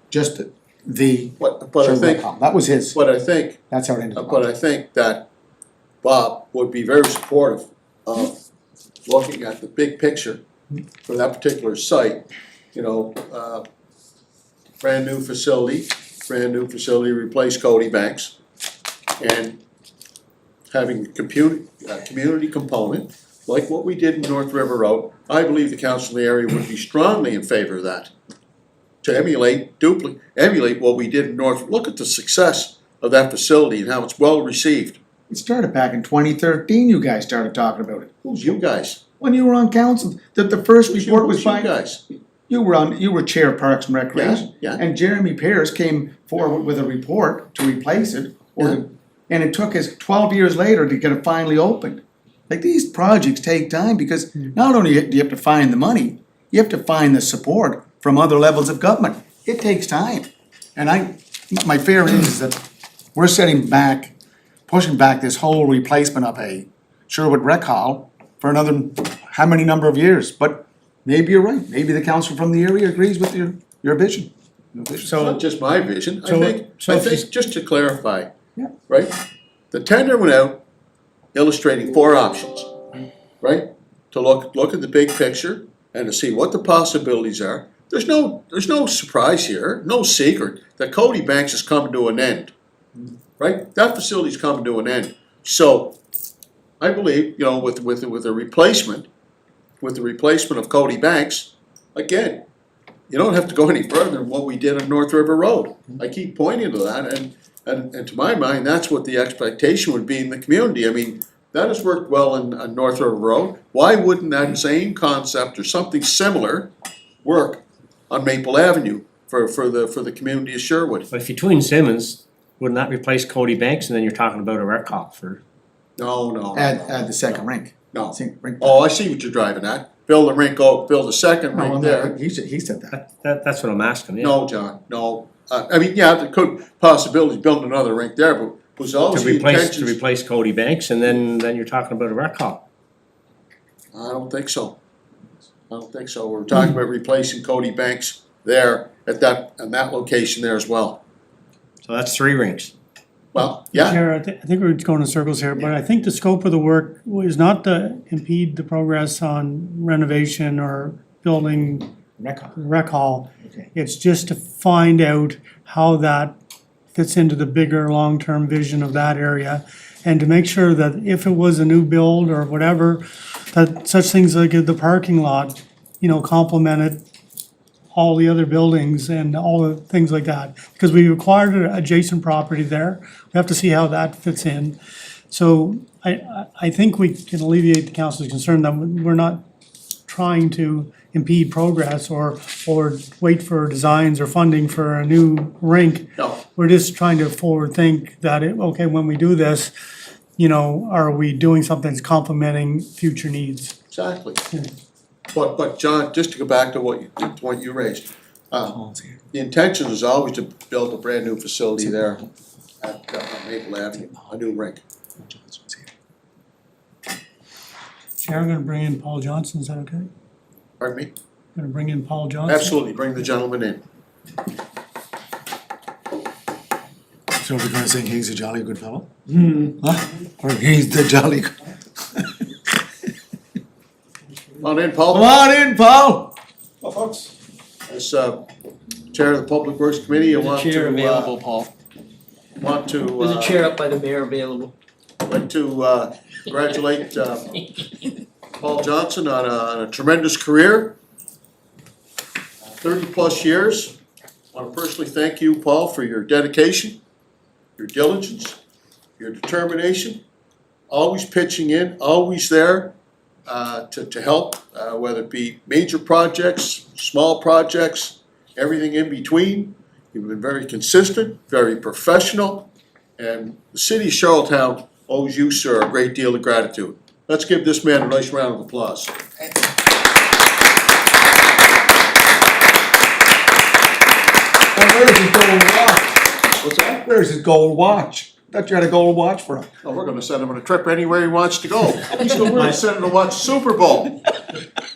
Just the But I Sherwood Rec think, Hall. That was his, but I think that's how it ended But I up. think that Bob would be very supportive of looking at the big picture for that particular site. Brand new facility, replace Cody Banks, and having a community component, like what we did in North River Road. I believe the council in the area would be strongly in favor of that. To emulate what we did in North, look at the success of that facility and how it's well received. It started back in 2013, you guys started talking about it. Who's you guys? When you were on council, the first Who's report was who's you by, guys? you were chair of Parks and Recreation. Yeah, yeah. And Jeremy Pierce came forward with a report to replace it, and it took us 12 years later to get it finally opened. Like, these projects take time, because not only do you have to find the money, you have to find the support from other levels of government. It takes time. And my fear is that we're pushing back this whole replacement of a Sherwood Rec Hall for another, how many number of years? But maybe you're right, maybe the council from the area agrees with your vision. It's not just my vision, so I think, just to clarify, right? The tender went out illustrating 4 options, right? To look at the big picture and to see what the possibilities are. There's no surprise here, no secret that Cody Banks is coming to an end, right? That facility's coming to an end. So I believe, with the replacement of Cody Banks, again, you don't have to go any further than what we did on North River Road. I keep pointing to that, and to my mind, that's what the expectation would be in the community. I mean, that has worked well on North River Road. Why wouldn't that same concept or something similar work on Maple Avenue? for the community of Sherwood. But if you're between Simmons, wouldn't that replace Cody Banks and then you're talking about a rec hall for? No. Add the second rink. No. Rink. Oh, I see what you're driving at. Build a rink, build a second No, rink no, there. he said that. That's what I'm asking, yeah. No, John, no. I mean, yeah, there could possibility build another rink there, but was always To the replace, intentions. Cody Banks and then you're talking about a rec hall. I don't think so. We're talking about replacing Cody Banks there at that location there as well. So that's 3 rinks. Well, yeah, Chair, I think we're going in circles here, but I think the scope of the work is not to impede the progress on renovation or building Rec hall. rec hall. Okay. It's just to find out how that fits into the bigger long-term vision of that area. And to make sure that if it was a new build or whatever, that such things like the parking lot, complemented all the other buildings and all the things like that. Because we acquired an adjacent property there. We have to see how that fits in. So I think we can alleviate the council's concern that we're not trying to impede progress or wait for designs or funding for a new rink. no, We're just trying to forward think that, okay, when we do this, are we doing something that's complementing future needs? exactly. But John, just to go back to what you raised, the intention is always to build a brand new facility there at Maple Avenue, a new rink. Chair, I'm gonna bring in Paul Johnson, is that okay? Pardon me? Gonna bring in Paul Johnson? Absolutely, bring the gentleman in. So we're gonna say he's a jolly good fellow? Huh? Or he's the jolly good. Come on in, Paul. Come on in, Paul. Well, folks, as Chair of the Public Works Committee, I Is the want chair to, available, Paul? Is the chair up by the mayor available? like to congratulate Paul Johnson on a tremendous career, 30-plus years. I want to personally thank you, Paul, for your dedication, your diligence, your determination, always pitching in, always there to help, whether it be major projects, small projects, everything in between. You've been very consistent, very professional, and the city of Charlottetown owes you, sir, a great deal of gratitude. Let's give this man a nice round of applause. And where's his gold watch? What's that? Where's his gold watch? Thought you had a gold watch for him. Oh, we're gonna send him on a trip anywhere he wants to go. We're gonna send him to watch Super Bowl.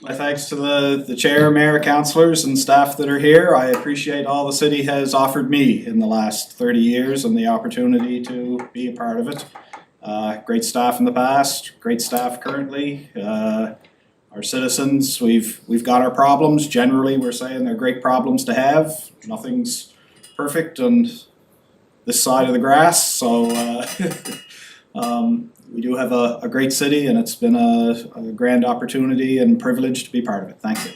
My thanks to the chair, mayor, councilors, and staff that are here. I appreciate all the city has offered me in the last 30 years and the opportunity to be a part of it. Great staff in the past, great staff currently. Our citizens, we've got our problems. Generally, we're saying they're great problems to have. Nothing's perfect on this side of the grass, so we do have a great city, and it's been a grand opportunity and privilege to be part of it. Thank you.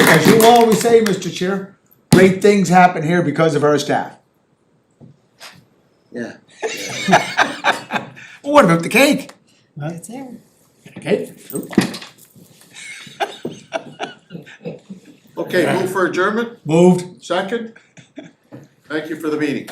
As you always say, Mr. Chair, great things happen here because of our staff. Yeah. What about the cake? That's Cake? Okay, move for adjournment, Moved. second. Thank you for the meeting.